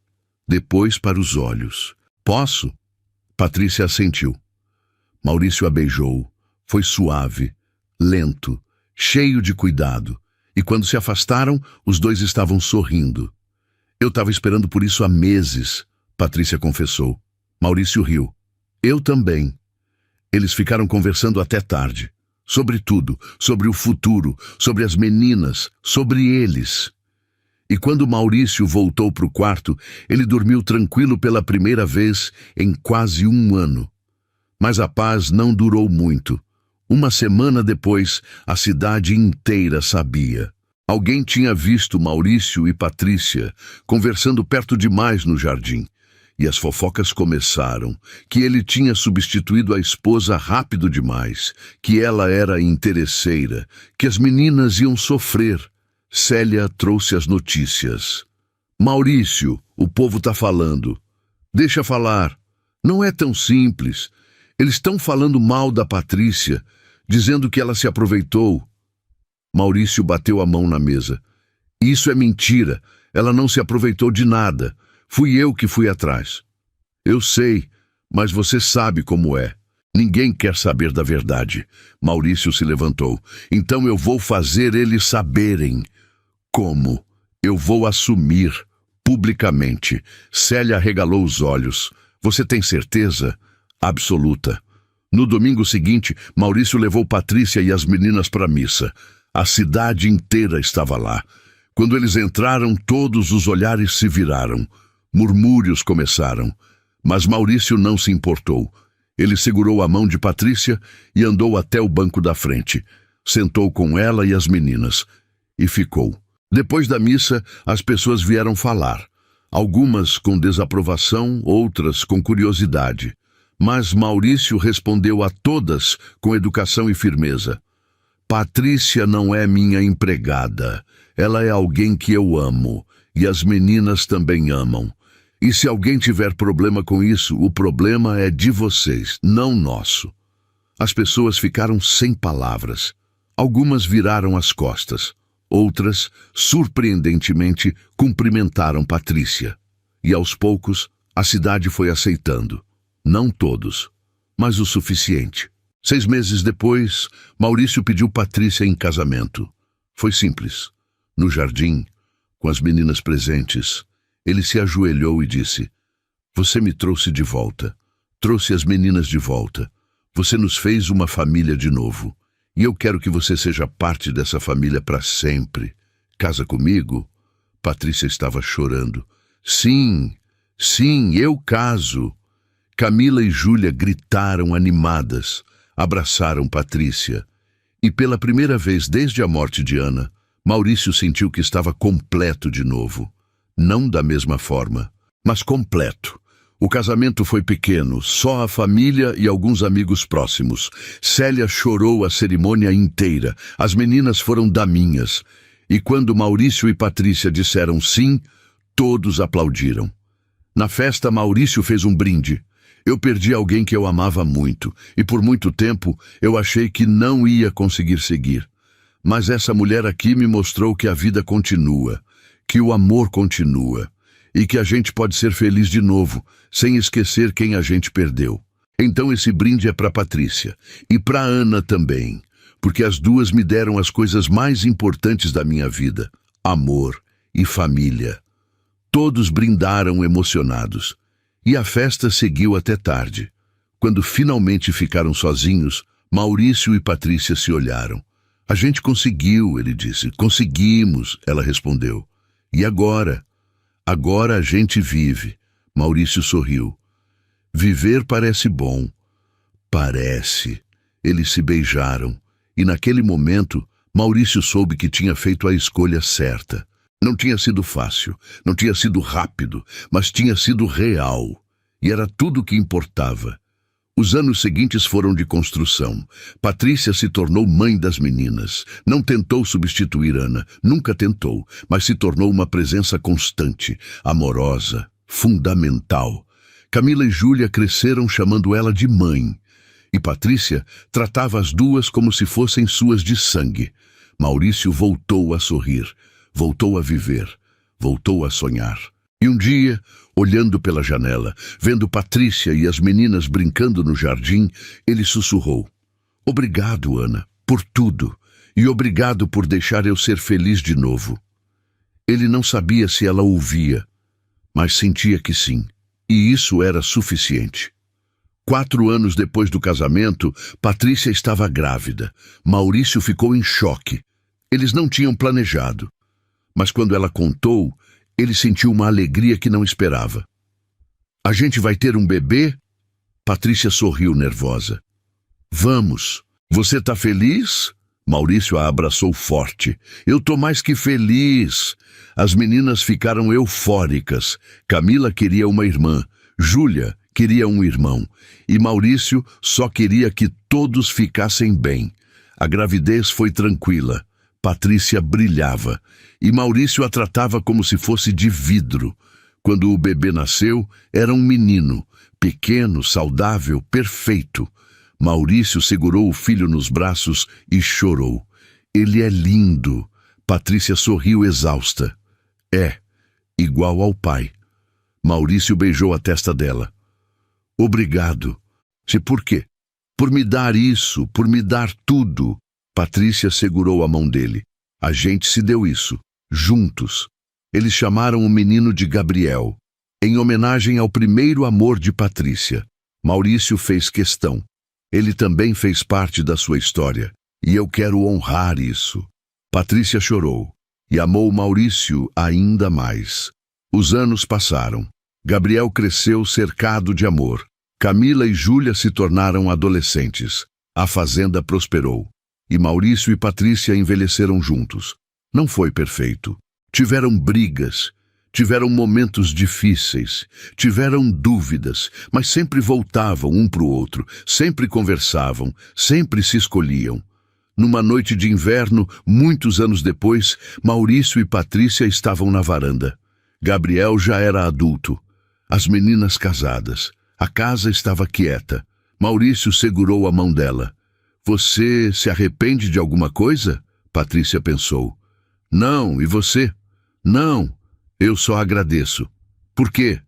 Depois para os olhos. Posso? Patrícia assentiu. Maurício a beijou. Foi suave, lento, cheio de cuidado. E quando se afastaram, os dois estavam sorrindo. Eu estava esperando por isso há meses, Patrícia confessou. Maurício riu. Eu também. Eles ficaram conversando até tarde. Sobre tudo, sobre o futuro, sobre as meninas, sobre eles. E quando Maurício voltou para o quarto, ele dormiu tranquilo pela primeira vez em quase 1 ano. Mas a paz não durou muito. 1 semana depois, a cidade inteira sabia. Alguém tinha visto Maurício e Patrícia conversando perto demais no jardim. E as fofocas começaram, que ele tinha substituído a esposa rápido demais, que ela era interesseira, que as meninas iam sofrer. Célia trouxe as notícias. Maurício, o povo tá falando. Deixa falar. Não é tão simples. Eles estão falando mal da Patrícia, dizendo que ela se aproveitou. Maurício bateu a mão na mesa. Isso é mentira. Ela não se aproveitou de nada. Fui eu que fui atrás. Eu sei, mas você sabe como é. Ninguém quer saber da verdade. Maurício se levantou. Então eu vou fazer eles saberem. Como? Eu vou assumir, publicamente. Célia arregalou os olhos. Você tem certeza? Absoluta. No domingo seguinte, Maurício levou Patrícia e as meninas para a missa. A cidade inteira estava lá. Quando eles entraram, todos os olhares se viraram. Murmúrios começaram. Mas Maurício não se importou. Ele segurou a mão de Patrícia e andou até o banco da frente. Sentou com ela e as meninas. E ficou. Depois da missa, as pessoas vieram falar. Algumas com desaprovação, outras com curiosidade. Mas Maurício respondeu a todas com educação e firmeza. Patrícia não é minha empregada. Ela é alguém que eu amo. E as meninas também amam. E se alguém tiver problema com isso, o problema é de vocês, não nosso. As pessoas ficaram sem palavras. Algumas viraram as costas. Outras, surpreendentemente, cumprimentaram Patrícia. E aos poucos, a cidade foi aceitando. Não todos, mas o suficiente. 6 meses depois, Maurício pediu Patrícia em casamento. Foi simples. No jardim, com as meninas presentes, ele se ajoelhou e disse: Você me trouxe de volta. Trouxe as meninas de volta. Você nos fez uma família de novo. E eu quero que você seja parte dessa família para sempre. Casa comigo? Patrícia estava chorando. Sim, eu caso. Camila e Júlia gritaram animadas, abraçaram Patrícia. E pela primeira vez desde a morte de Ana, Maurício sentiu que estava completo de novo. Não da mesma forma, mas completo. O casamento foi pequeno, só a família e alguns amigos próximos. Célia chorou a cerimônia inteira. As meninas foram daminhas. E quando Maurício e Patrícia disseram sim, todos aplaudiram. Na festa, Maurício fez um brinde. Eu perdi alguém que eu amava muito, e por muito tempo eu achei que não ia conseguir seguir. Mas essa mulher aqui me mostrou que a vida continua, que o amor continua, e que a gente pode ser feliz de novo, sem esquecer quem a gente perdeu. Então esse brinde é para Patrícia, e para Ana também, porque as duas me deram as coisas mais importantes da minha vida, amor e família. Todos brindaram emocionados, e a festa seguiu até tarde. Quando finalmente ficaram sozinhos, Maurício e Patrícia se olharam. A gente conseguiu, ele disse. Conseguimos, ela respondeu. E agora? Agora a gente vive. Maurício sorriu. Viver parece bom. Parece. Eles se beijaram. E naquele momento, Maurício soube que tinha feito a escolha certa. Não tinha sido fácil, não tinha sido rápido, mas tinha sido real. E era tudo o que importava. Os anos seguintes foram de construção. Patrícia se tornou mãe das meninas. Não tentou substituir Ana, nunca tentou, mas se tornou uma presença constante, amorosa, fundamental. Camila e Júlia cresceram chamando ela de mãe. E Patrícia tratava as duas como se fossem suas de sangue. Maurício voltou a sorrir, voltou a viver, voltou a sonhar. E um dia, olhando pela janela, vendo Patrícia e as meninas brincando no jardim, ele sussurrou: Obrigado, Ana, por tudo, e obrigado por deixar eu ser feliz de novo. Ele não sabia se ela ouvia, mas sentia que sim, e isso era suficiente. 4 anos depois do casamento, Patrícia estava grávida. Maurício ficou em choque. Eles não tinham planejado. Mas quando ela contou, ele sentiu uma alegria que não esperava. A gente vai ter um bebê? Patrícia sorriu nervosa. Vamos. Você tá feliz? Maurício a abraçou forte. Eu tô mais que feliz. As meninas ficaram eufóricas. Camila queria uma irmã. Júlia queria um irmão. E Maurício só queria que todos ficassem bem. A gravidez foi tranquila. Patrícia brilhava, e Maurício a tratava como se fosse de vidro. Quando o bebê nasceu, era um menino, pequeno, saudável, perfeito. Maurício segurou o filho nos braços e chorou. Ele é lindo. Patrícia sorriu exausta. É, igual ao pai. Maurício beijou a testa dela. Obrigado. Por quê? Por me dar isso, por me dar tudo. Patrícia segurou a mão dele. A gente se deu isso. juntos. Eles chamaram o menino de Gabriel, em homenagem ao primeiro amor de Patrícia. Maurício fez questão. Ele também fez parte da sua história, e eu quero honrar isso. Patrícia chorou, e amou Maurício ainda mais. Os anos passaram. Gabriel cresceu cercado de amor. Camila e Júlia se tornaram adolescentes. A fazenda prosperou. E Maurício e Patrícia envelheceram juntos. Não foi perfeito. Tiveram brigas, tiveram momentos difíceis, tiveram dúvidas, mas sempre voltavam um para o outro, sempre conversavam, sempre se escolhiam. Numa noite de inverno, muitos anos depois, Maurício e Patrícia estavam na varanda. Gabriel já era adulto. As meninas casadas. A casa estava quieta. Maurício segurou a mão dela. Você se arrepende de alguma coisa? Patrícia pensou. Não, e você? Não, eu só agradeço. Por quê?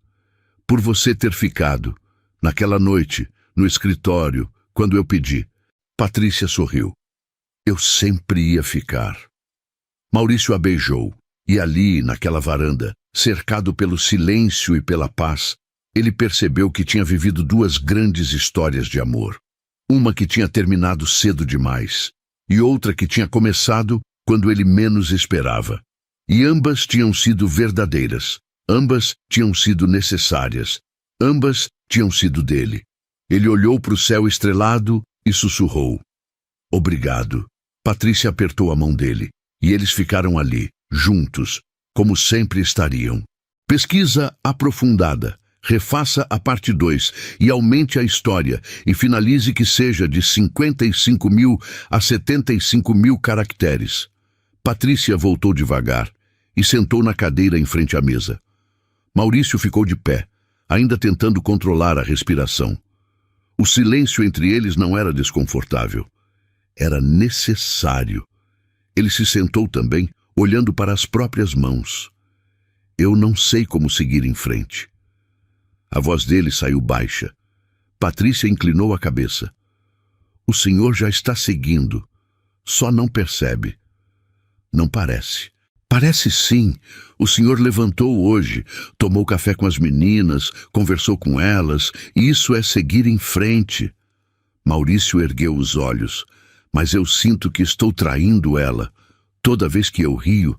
Por você ter ficado. Naquela noite, no escritório, quando eu pedi. Patrícia sorriu. Eu sempre ia ficar. Maurício a beijou. E ali, naquela varanda, cercado pelo silêncio e pela paz, ele percebeu que tinha vivido duas grandes histórias de amor. Uma que tinha terminado cedo demais, e outra que tinha começado quando ele menos esperava. E ambas tinham sido verdadeiras, ambas tinham sido necessárias, ambas tinham sido dele. Ele olhou para o céu estrelado e sussurrou. Obrigado. Patrícia apertou a mão dele, e eles ficaram ali, juntos, como sempre estariam. Pesquisa aprofundada. Refaça a parte 2 e aumente a história e finalize que seja de 55.000 a 75.000 caracteres. Patrícia voltou devagar e sentou na cadeira em frente à mesa. Maurício ficou de pé, ainda tentando controlar a respiração. O silêncio entre eles não era desconfortável. Era necessário. Ele se sentou também, olhando para as próprias mãos. Eu não sei como seguir em frente. A voz dele saiu baixa. Patrícia inclinou a cabeça. O senhor já está seguindo. Só não percebe. Não parece. Parece sim. O senhor levantou hoje, tomou café com as meninas, conversou com elas, e isso é seguir em frente. Maurício ergueu os olhos. Mas eu sinto que estou traindo ela. Toda vez que eu rio,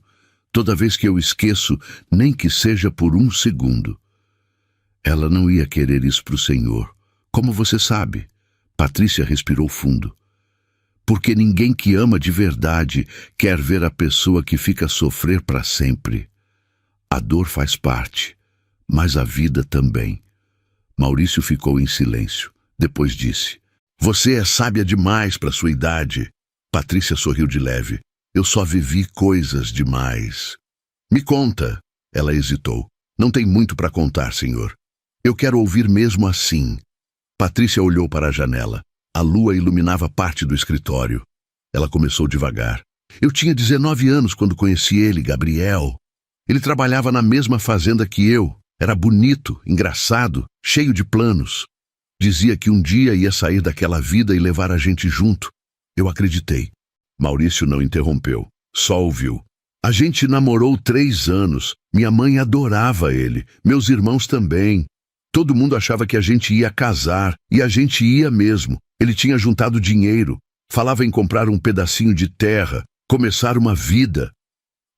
toda vez que eu esqueço, nem que seja por um segundo. Ela não ia querer isso para o senhor. Como você sabe? Patrícia respirou fundo. Porque ninguém que ama de verdade quer ver a pessoa que fica a sofrer para sempre. A dor faz parte, mas a vida também. Maurício ficou em silêncio. Depois disse, você é sábia demais para sua idade. Patrícia sorriu de leve. Eu só vivi coisas demais. Me conta. Ela hesitou. Não tem muito para contar, senhor. Eu quero ouvir mesmo assim. Patrícia olhou para a janela. A lua iluminava parte do escritório. Ela começou devagar. Eu tinha 19 anos quando conheci ele, Gabriel. Ele trabalhava na mesma fazenda que eu. Era bonito, engraçado, cheio de planos. Dizia que um dia ia sair daquela vida e levar a gente junto. Eu acreditei. Maurício não interrompeu. Só ouviu. A gente namorou 3 anos. Minha mãe adorava ele. Meus irmãos também. Todo mundo achava que a gente ia casar, e a gente ia mesmo. Ele tinha juntado dinheiro, falava em comprar um pedacinho de terra, começar uma vida.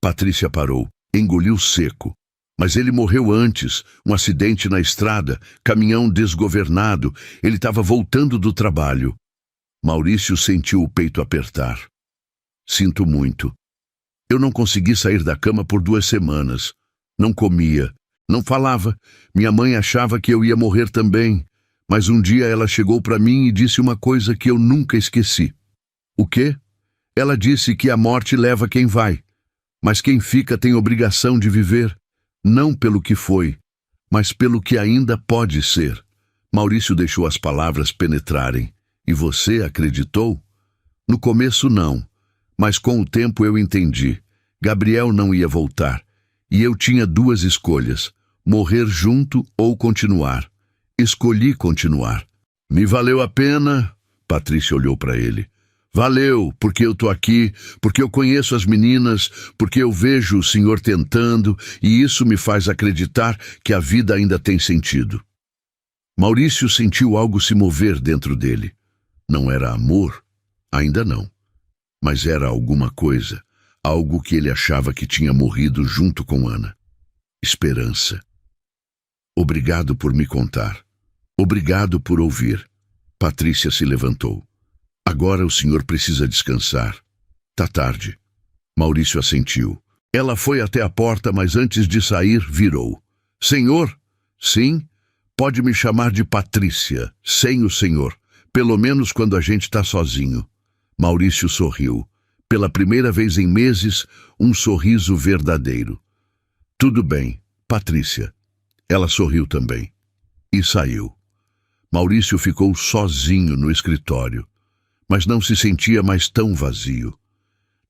Patrícia parou, engoliu seco. Mas ele morreu antes, um acidente na estrada, caminhão desgovernado, ele estava voltando do trabalho. Maurício sentiu o peito apertar. Sinto muito. Eu não consegui sair da cama por 2 semanas. Não comia. Não falava. Minha mãe achava que eu ia morrer também. Mas um dia ela chegou para mim e disse uma coisa que eu nunca esqueci. O quê? Ela disse que a morte leva quem vai. Mas quem fica tem obrigação de viver. Não pelo que foi, mas pelo que ainda pode ser. Maurício deixou as palavras penetrarem. E você acreditou? No começo não. Mas com o tempo eu entendi. Gabriel não ia voltar. E eu tinha 2 escolhas, morrer junto ou continuar. Escolhi continuar. Me valeu a pena? Patrícia olhou para ele. Valeu, porque eu tô aqui, porque eu conheço as meninas, porque eu vejo o senhor tentando, e isso me faz acreditar que a vida ainda tem sentido. Maurício sentiu algo se mover dentro dele. Não era amor, ainda não, mas era alguma coisa, algo que ele achava que tinha morrido junto com Ana. Esperança. Obrigado por me contar. Obrigado por ouvir. Patrícia se levantou. Agora o senhor precisa descansar. Tá tarde. Maurício assentiu. Ela foi até a porta, mas antes de sair, virou. Senhor? Sim? Pode me chamar de Patrícia, sem o senhor. Pelo menos quando a gente tá sozinho. Maurício sorriu. Pela primeira vez em meses, um sorriso verdadeiro. Tudo bem, Patrícia. Ela sorriu também. E saiu. Maurício ficou sozinho no escritório, mas não se sentia mais tão vazio.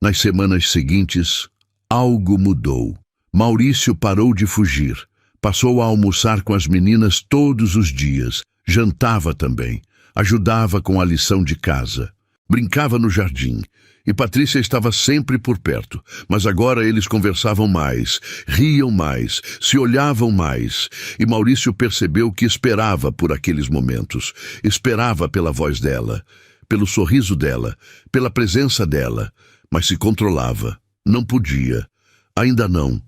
Nas semanas seguintes, algo mudou. Maurício parou de fugir. Passou a almoçar com as meninas todos os dias. Jantava também. Ajudava com a lição de casa. Brincava no jardim. E Patrícia estava sempre por perto. Mas agora eles conversavam mais, riam mais, se olhavam mais. E Maurício percebeu que esperava por aqueles momentos. Esperava pela voz dela, pelo sorriso dela, pela presença dela. Mas se controlava. Não podia. Ainda não.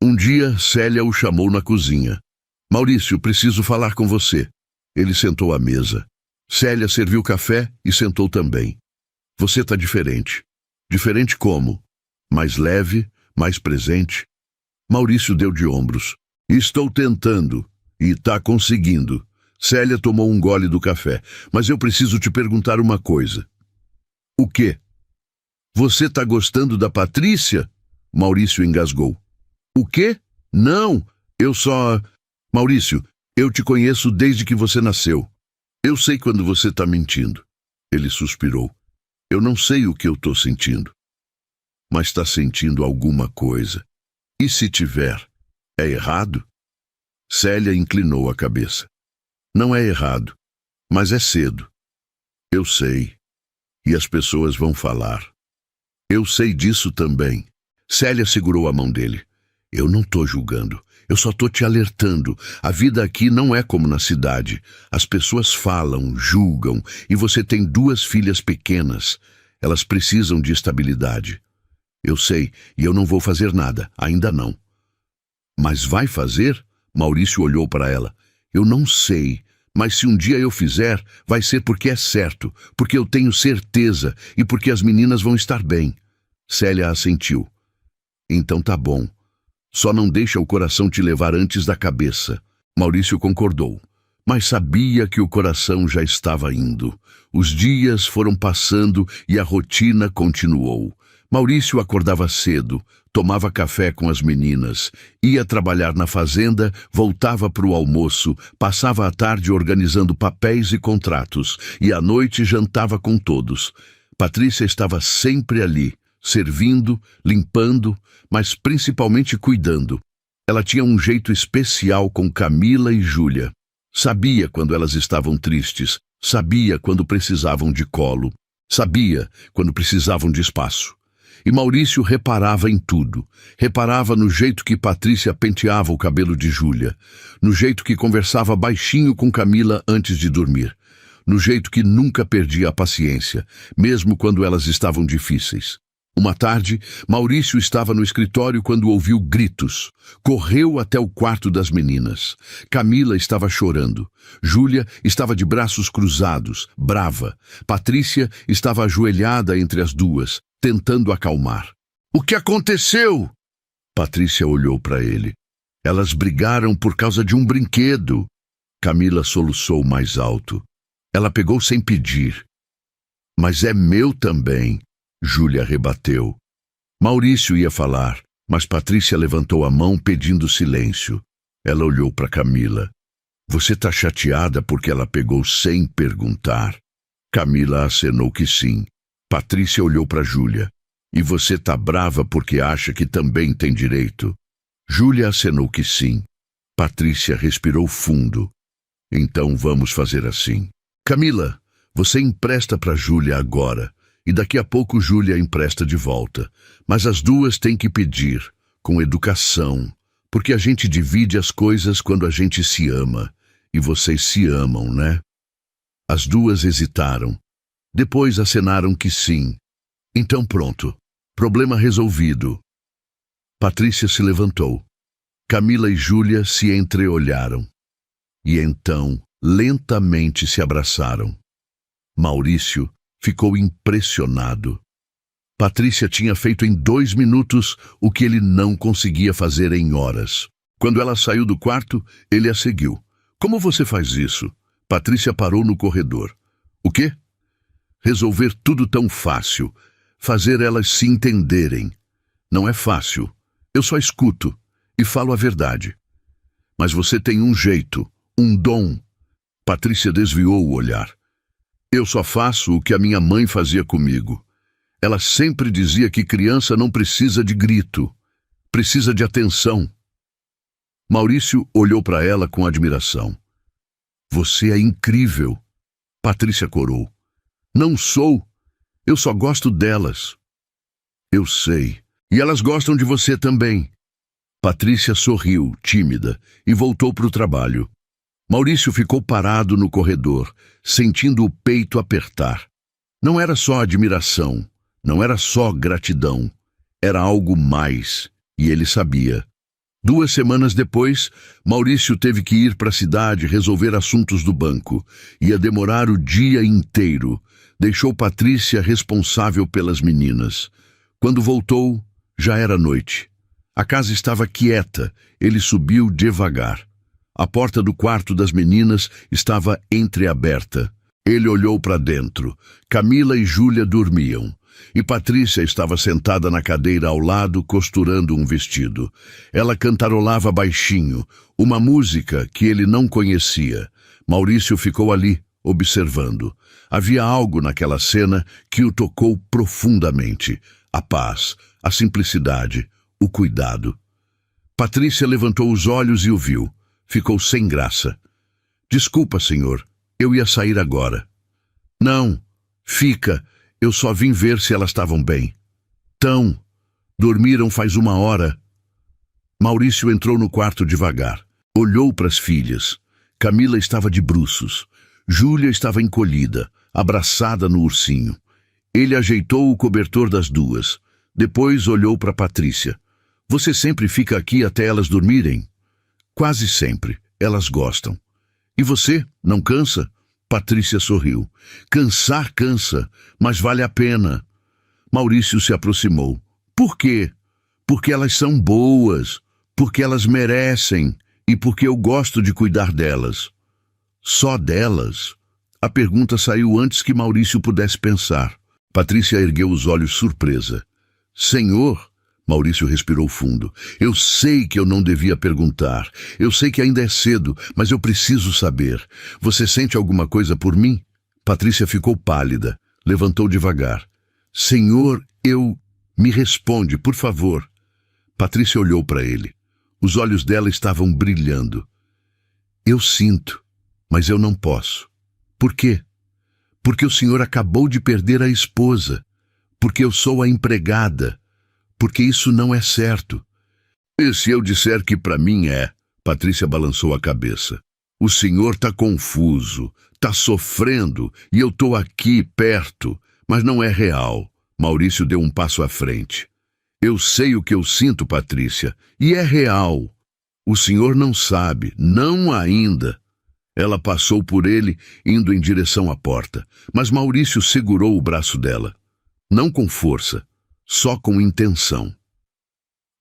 Um dia, Célia o chamou na cozinha. Maurício, preciso falar com você. Ele sentou à mesa. Célia serviu café e sentou também. Você está diferente. Diferente como? Mais leve, mais presente. Maurício deu de ombros. Estou tentando. E está conseguindo. Célia tomou um gole do café. Mas eu preciso te perguntar uma coisa. O quê? Você está gostando da Patrícia? Maurício engasgou. O quê? Não, eu só... Maurício, eu te conheço desde que você nasceu. Eu sei quando você está mentindo. Ele suspirou. Eu não sei o que eu estou sentindo. Mas está sentindo alguma coisa. E se tiver, é errado? Célia inclinou a cabeça. Não é errado, mas é cedo. Eu sei. E as pessoas vão falar. Eu sei disso também. Célia segurou a mão dele. Eu não estou julgando. Eu só estou te alertando. A vida aqui não é como na cidade. As pessoas falam, julgam, e você tem 2 filhas pequenas. Elas precisam de estabilidade. Eu sei, e eu não vou fazer nada, ainda não. Mas vai fazer? Maurício olhou para ela. Eu não sei, mas se um dia eu fizer, vai ser porque é certo, porque eu tenho certeza e porque as meninas vão estar bem. Célia assentiu. Então tá bom. Só não deixa o coração te levar antes da cabeça. Maurício concordou, mas sabia que o coração já estava indo. Os dias foram passando e a rotina continuou. Maurício acordava cedo, tomava café com as meninas, ia trabalhar na fazenda, voltava para o almoço, passava a tarde organizando papéis e contratos, e à noite jantava com todos. Patrícia estava sempre ali, servindo, limpando, mas principalmente cuidando. Ela tinha um jeito especial com Camila e Júlia. Sabia quando elas estavam tristes, sabia quando precisavam de colo, sabia quando precisavam de espaço. E Maurício reparava em tudo. Reparava no jeito que Patrícia penteava o cabelo de Júlia, no jeito que conversava baixinho com Camila antes de dormir, no jeito que nunca perdia a paciência, mesmo quando elas estavam difíceis. Uma tarde, Maurício estava no escritório quando ouviu gritos. Correu até o quarto das meninas. Camila estava chorando. Júlia estava de braços cruzados, brava. Patrícia estava ajoelhada entre as duas, tentando acalmar. O que aconteceu? Patrícia olhou para ele. Elas brigaram por causa de um brinquedo. Camila soluçou mais alto. Ela pegou sem pedir. Mas é meu também. Júlia rebateu. Maurício ia falar, mas Patrícia levantou a mão pedindo silêncio. Ela olhou para Camila. Você está chateada porque ela pegou sem perguntar? Camila acenou que sim. Patrícia olhou para Júlia. E você está brava porque acha que também tem direito? Júlia acenou que sim. Patrícia respirou fundo. Então vamos fazer assim. Camila, você empresta para Júlia agora. e daqui a pouco Júlia empresta de volta. Mas as duas têm que pedir, com educação, porque a gente divide as coisas quando a gente se ama. E vocês se amam, né? As duas hesitaram. Depois acenaram que sim. Então pronto. Problema resolvido. Patrícia se levantou. Camila e Júlia se entreolharam. E então, lentamente se abraçaram. Maurício ficou impressionado. Patrícia tinha feito em 2 minutos o que ele não conseguia fazer em horas. Quando ela saiu do quarto, ele a seguiu. Como você faz isso? Patrícia parou no corredor. O quê? Resolver tudo tão fácil. Fazer elas se entenderem. Não é fácil. Eu só escuto e falo a verdade. Mas você tem um jeito, um dom. Patrícia desviou o olhar. Eu só faço o que a minha mãe fazia comigo. Ela sempre dizia que criança não precisa de grito, precisa de atenção. Maurício olhou para ela com admiração. Você é incrível. Patrícia corou. Não sou. Eu só gosto delas. Eu sei. E elas gostam de você também. Patrícia sorriu, tímida, e voltou para o trabalho. Maurício ficou parado no corredor, sentindo o peito apertar. Não era só admiração, não era só gratidão, era algo mais, e ele sabia. 2 semanas depois, Maurício teve que ir para a cidade resolver assuntos do banco. Ia demorar o dia inteiro. Deixou Patrícia responsável pelas meninas. Quando voltou, já era noite. A casa estava quieta, ele subiu devagar. A porta do quarto das meninas estava entreaberta. Ele olhou para dentro. Camila e Júlia dormiam. E Patrícia estava sentada na cadeira ao lado, costurando um vestido. Ela cantarolava baixinho, uma música que ele não conhecia. Maurício ficou ali, observando. Havia algo naquela cena que o tocou profundamente. A paz, a simplicidade, o cuidado. Patrícia levantou os olhos e o viu. Ficou sem graça. Desculpa, senhor, eu ia sair agora. Não, fica, eu só vim ver se elas estavam bem. Tão, dormiram faz 1 hora. Maurício entrou no quarto devagar. Olhou para as filhas. Camila estava de bruços. Júlia estava encolhida, abraçada no ursinho. Ele ajeitou o cobertor das duas. Depois olhou para Patrícia. Você sempre fica aqui até elas dormirem? Quase sempre. Elas gostam. E você, não cansa? Patrícia sorriu. Cansar cansa, mas vale a pena. Maurício se aproximou. Por quê? Porque elas são boas, porque elas merecem e porque eu gosto de cuidar delas. Só delas? A pergunta saiu antes que Maurício pudesse pensar. Patrícia ergueu os olhos surpresa. Senhor? Maurício respirou fundo. Eu sei que eu não devia perguntar. Eu sei que ainda é cedo, mas eu preciso saber. Você sente alguma coisa por mim? Patrícia ficou pálida. Levantou devagar. Senhor, eu... Me responde, por favor. Patrícia olhou para ele. Os olhos dela estavam brilhando. Eu sinto, mas eu não posso. Por quê? Porque o senhor acabou de perder a esposa. Porque eu sou a empregada. Porque isso não é certo. E se eu disser que para mim é? Patrícia balançou a cabeça. O senhor está confuso, está sofrendo, e eu estou aqui, perto, mas não é real. Maurício deu um passo à frente. Eu sei o que eu sinto, Patrícia, e é real. O senhor não sabe, não ainda. Ela passou por ele, indo em direção à porta, mas Maurício segurou o braço dela. Não com força. Só com intenção.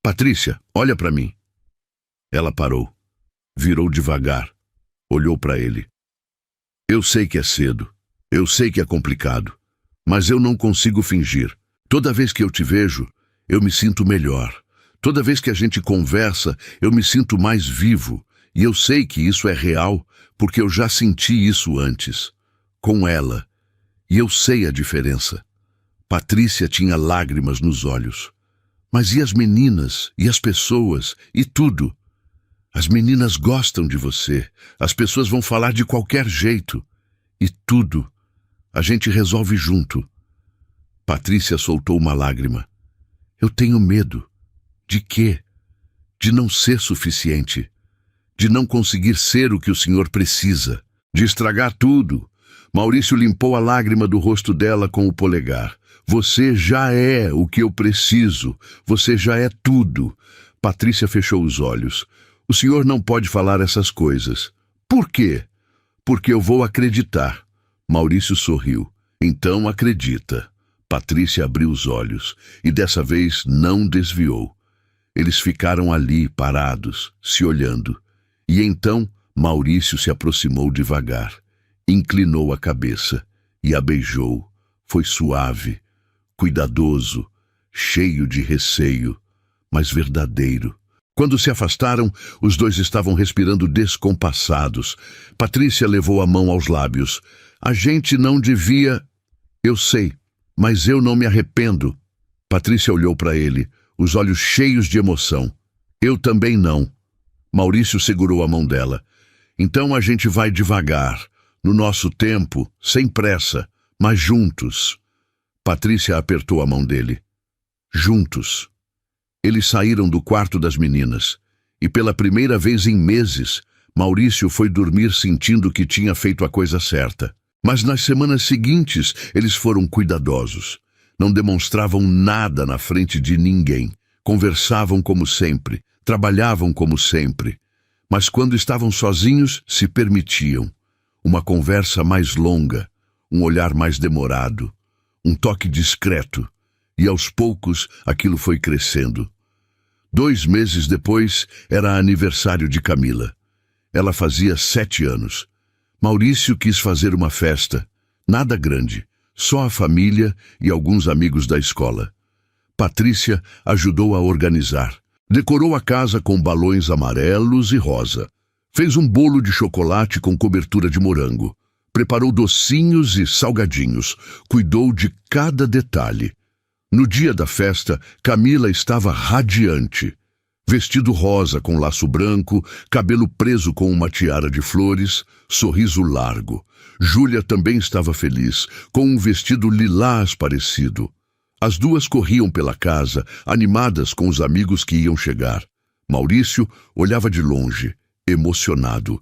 Patrícia, olha para mim. Ela parou. Virou devagar. Olhou para ele. Eu sei que é cedo. Eu sei que é complicado. Mas eu não consigo fingir. Toda vez que eu te vejo, eu me sinto melhor. Toda vez que a gente conversa, eu me sinto mais vivo. E eu sei que isso é real, porque eu já senti isso antes. Com ela. E eu sei a diferença. Patrícia tinha lágrimas nos olhos. Mas e as meninas, e as pessoas, e tudo? As meninas gostam de você. As pessoas vão falar de qualquer jeito. E tudo. A gente resolve junto. Patrícia soltou uma lágrima. Eu tenho medo. De quê? De não ser suficiente. De não conseguir ser o que o senhor precisa. De estragar tudo. Maurício limpou a lágrima do rosto dela com o polegar. Você já é o que eu preciso. Você já é tudo. Patrícia fechou os olhos. O senhor não pode falar essas coisas. Por quê? Porque eu vou acreditar. Maurício sorriu. Então acredita. Patrícia abriu os olhos e dessa vez não desviou. Eles ficaram ali, parados, se olhando. E então Maurício se aproximou devagar, inclinou a cabeça e a beijou. Foi suave, cuidadoso, cheio de receio, mas verdadeiro. Quando se afastaram, os dois estavam respirando descompassados. Patrícia levou a mão aos lábios. A gente não devia... Eu sei, mas eu não me arrependo. Patrícia olhou para ele, os olhos cheios de emoção. Eu também não. Maurício segurou a mão dela. Então a gente vai devagar, no nosso tempo, sem pressa, mas juntos. Patrícia apertou a mão dele. Juntos. Eles saíram do quarto das meninas, e pela primeira vez em meses, Maurício foi dormir sentindo que tinha feito a coisa certa. Mas nas semanas seguintes, eles foram cuidadosos. Não demonstravam nada na frente de ninguém. Conversavam como sempre, trabalhavam como sempre. Mas quando estavam sozinhos, se permitiam. Uma conversa mais longa, um olhar mais demorado, um toque discreto. E aos poucos, aquilo foi crescendo. 2 meses depois, era aniversário de Camila. Ela fazia 7 anos. Maurício quis fazer uma festa, nada grande, só a família e alguns amigos da escola. Patrícia ajudou a organizar. Decorou a casa com balões amarelos e rosa. Fez um bolo de chocolate com cobertura de morango. Preparou docinhos e salgadinhos. Cuidou de cada detalhe. No dia da festa, Camila estava radiante. Vestido rosa com laço branco, cabelo preso com uma tiara de flores, sorriso largo. Júlia também estava feliz, com um vestido lilás parecido. As duas corriam pela casa, animadas com os amigos que iam chegar. Maurício olhava de longe, emocionado.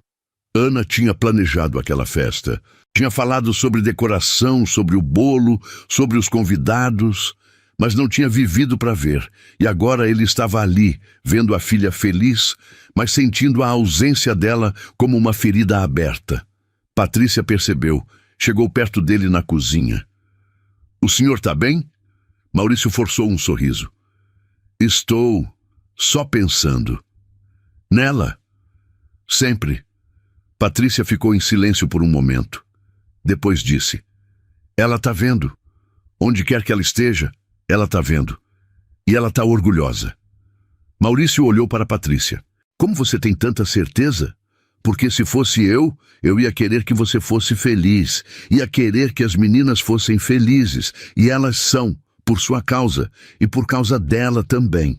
Ana tinha planejado aquela festa. Tinha falado sobre decoração, sobre o bolo, sobre os convidados... mas não tinha vivido para ver, e agora ele estava ali, vendo a filha feliz, mas sentindo a ausência dela como uma ferida aberta. Patrícia percebeu, chegou perto dele na cozinha. O senhor está bem? Maurício forçou um sorriso. Estou só pensando. Nela? Sempre. Patrícia ficou em silêncio por um momento. Depois disse, ela está vendo. Onde quer que ela esteja, ela está vendo. E ela está orgulhosa. Maurício olhou para Patrícia. Como você tem tanta certeza? Porque se fosse eu ia querer que você fosse feliz. Ia querer que as meninas fossem felizes. E elas são, por sua causa. E por causa dela também.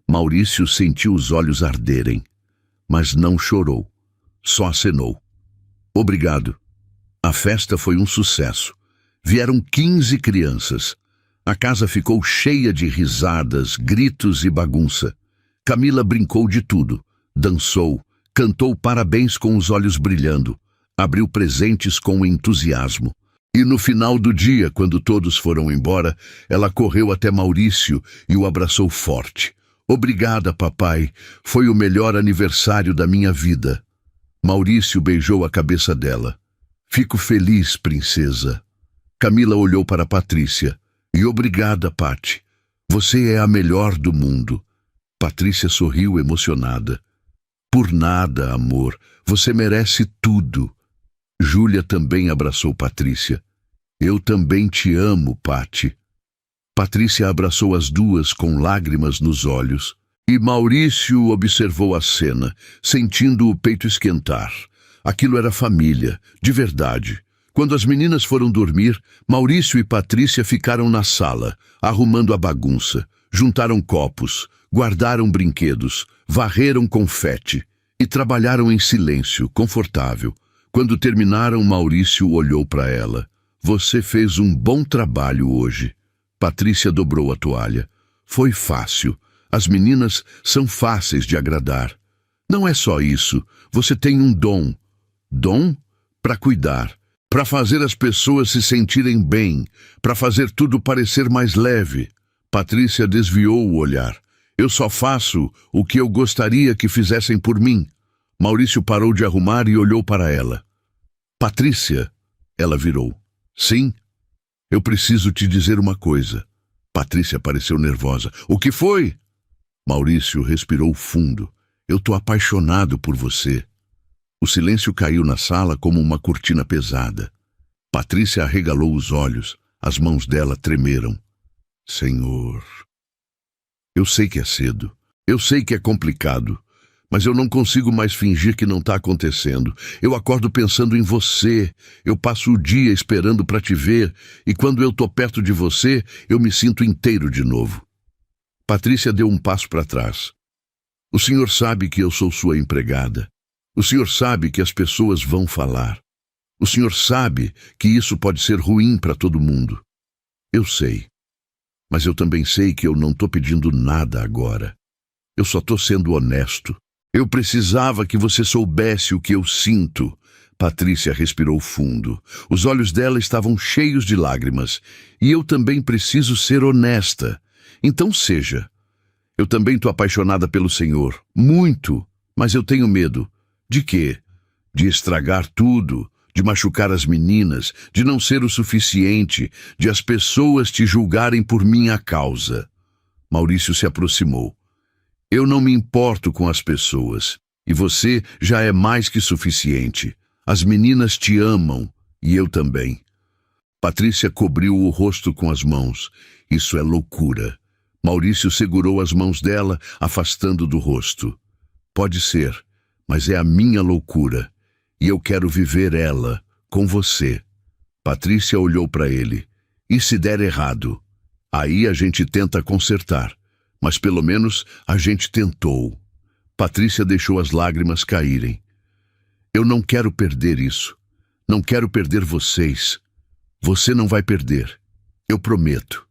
Maurício sentiu os olhos arderem. Mas não chorou. Só acenou. Obrigado. A festa foi um sucesso. Vieram 15 crianças. A casa ficou cheia de risadas, gritos e bagunça. Camila brincou de tudo, dançou, cantou parabéns com os olhos brilhando, abriu presentes com entusiasmo. E no final do dia, quando todos foram embora, ela correu até Maurício e o abraçou forte. Obrigada, papai, foi o melhor aniversário da minha vida. Maurício beijou a cabeça dela. Fico feliz, princesa. Camila olhou para Patrícia. E obrigada, Pati. Você é a melhor do mundo. Patrícia sorriu emocionada. Por nada, amor. Você merece tudo. Júlia também abraçou Patrícia. Eu também te amo, Pati. Patrícia abraçou as duas com lágrimas nos olhos. E Maurício observou a cena, sentindo o peito esquentar. Aquilo era família, de verdade. Quando as meninas foram dormir, Maurício e Patrícia ficaram na sala, arrumando a bagunça. Juntaram copos, guardaram brinquedos, varreram confete e trabalharam em silêncio, confortável. Quando terminaram, Maurício olhou para ela. Você fez um bom trabalho hoje. Patrícia dobrou a toalha. Foi fácil. As meninas são fáceis de agradar. Não é só isso. Você tem um dom. Dom? Para cuidar. Para fazer as pessoas se sentirem bem. Para fazer tudo parecer mais leve. Patrícia desviou o olhar. Eu só faço o que eu gostaria que fizessem por mim. Maurício parou de arrumar e olhou para ela. Patrícia, ela virou. Sim, eu preciso te dizer uma coisa. Patrícia pareceu nervosa. O que foi? Maurício respirou fundo. Eu tô apaixonado por você. O silêncio caiu na sala como uma cortina pesada. Patrícia arregalou os olhos. As mãos dela tremeram. Senhor... Eu sei que é cedo, eu sei que é complicado, mas eu não consigo mais fingir que não está acontecendo. Eu acordo pensando em você, eu passo o dia esperando para te ver, e quando eu tô perto de você, eu me sinto inteiro de novo. Patrícia deu um passo para trás. O senhor sabe que eu sou sua empregada. O senhor sabe que as pessoas vão falar. O senhor sabe que isso pode ser ruim para todo mundo. Eu sei. Mas eu também sei que eu não estou pedindo nada agora. Eu só estou sendo honesto. Eu precisava que você soubesse o que eu sinto. Patrícia respirou fundo. Os olhos dela estavam cheios de lágrimas. E eu também preciso ser honesta. Então seja. Eu também estou apaixonada pelo Senhor. Muito. Mas eu tenho medo. De quê? De estragar tudo. De machucar as meninas, de não ser o suficiente, de as pessoas te julgarem por minha causa. Maurício se aproximou. Eu não me importo com as pessoas, e você já é mais que suficiente. As meninas te amam, e eu também. Patrícia cobriu o rosto com as mãos. Isso é loucura. Maurício segurou as mãos dela, afastando do rosto. Pode ser, mas é a minha loucura. E eu quero viver ela, com você. Patrícia olhou para ele. E se der errado? Aí a gente tenta consertar. Mas pelo menos a gente tentou. Patrícia deixou as lágrimas caírem. Eu não quero perder isso. Não quero perder vocês. Você não vai perder. Eu prometo.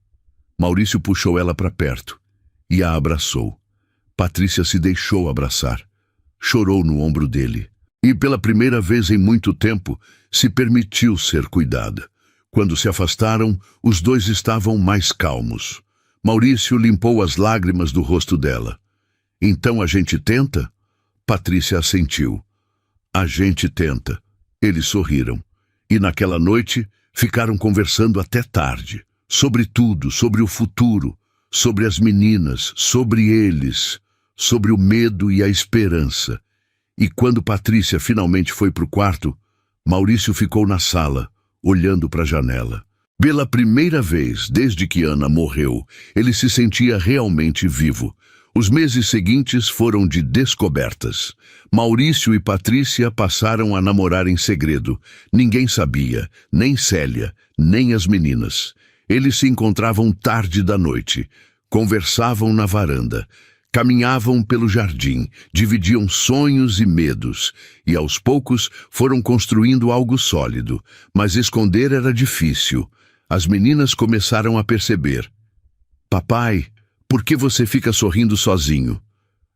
Maurício puxou ela para perto e a abraçou. Patrícia se deixou abraçar. Chorou no ombro dele. E pela primeira vez em muito tempo, se permitiu ser cuidada. Quando se afastaram, os dois estavam mais calmos. Maurício limpou as lágrimas do rosto dela. Então a gente tenta? Patrícia assentiu. A gente tenta. Eles sorriram. E naquela noite, ficaram conversando até tarde. Sobre tudo, sobre o futuro, sobre as meninas, sobre eles, sobre o medo e a esperança. E quando Patrícia finalmente foi para o quarto, Maurício ficou na sala, olhando para a janela. Pela primeira vez desde que Ana morreu, ele se sentia realmente vivo. Os meses seguintes foram de descobertas. Maurício e Patrícia passaram a namorar em segredo. Ninguém sabia, nem Célia, nem as meninas. Eles se encontravam tarde da noite, conversavam na varanda, caminhavam pelo jardim, dividiam sonhos e medos, e aos poucos foram construindo algo sólido, mas esconder era difícil. As meninas começaram a perceber. Papai, por que você fica sorrindo sozinho?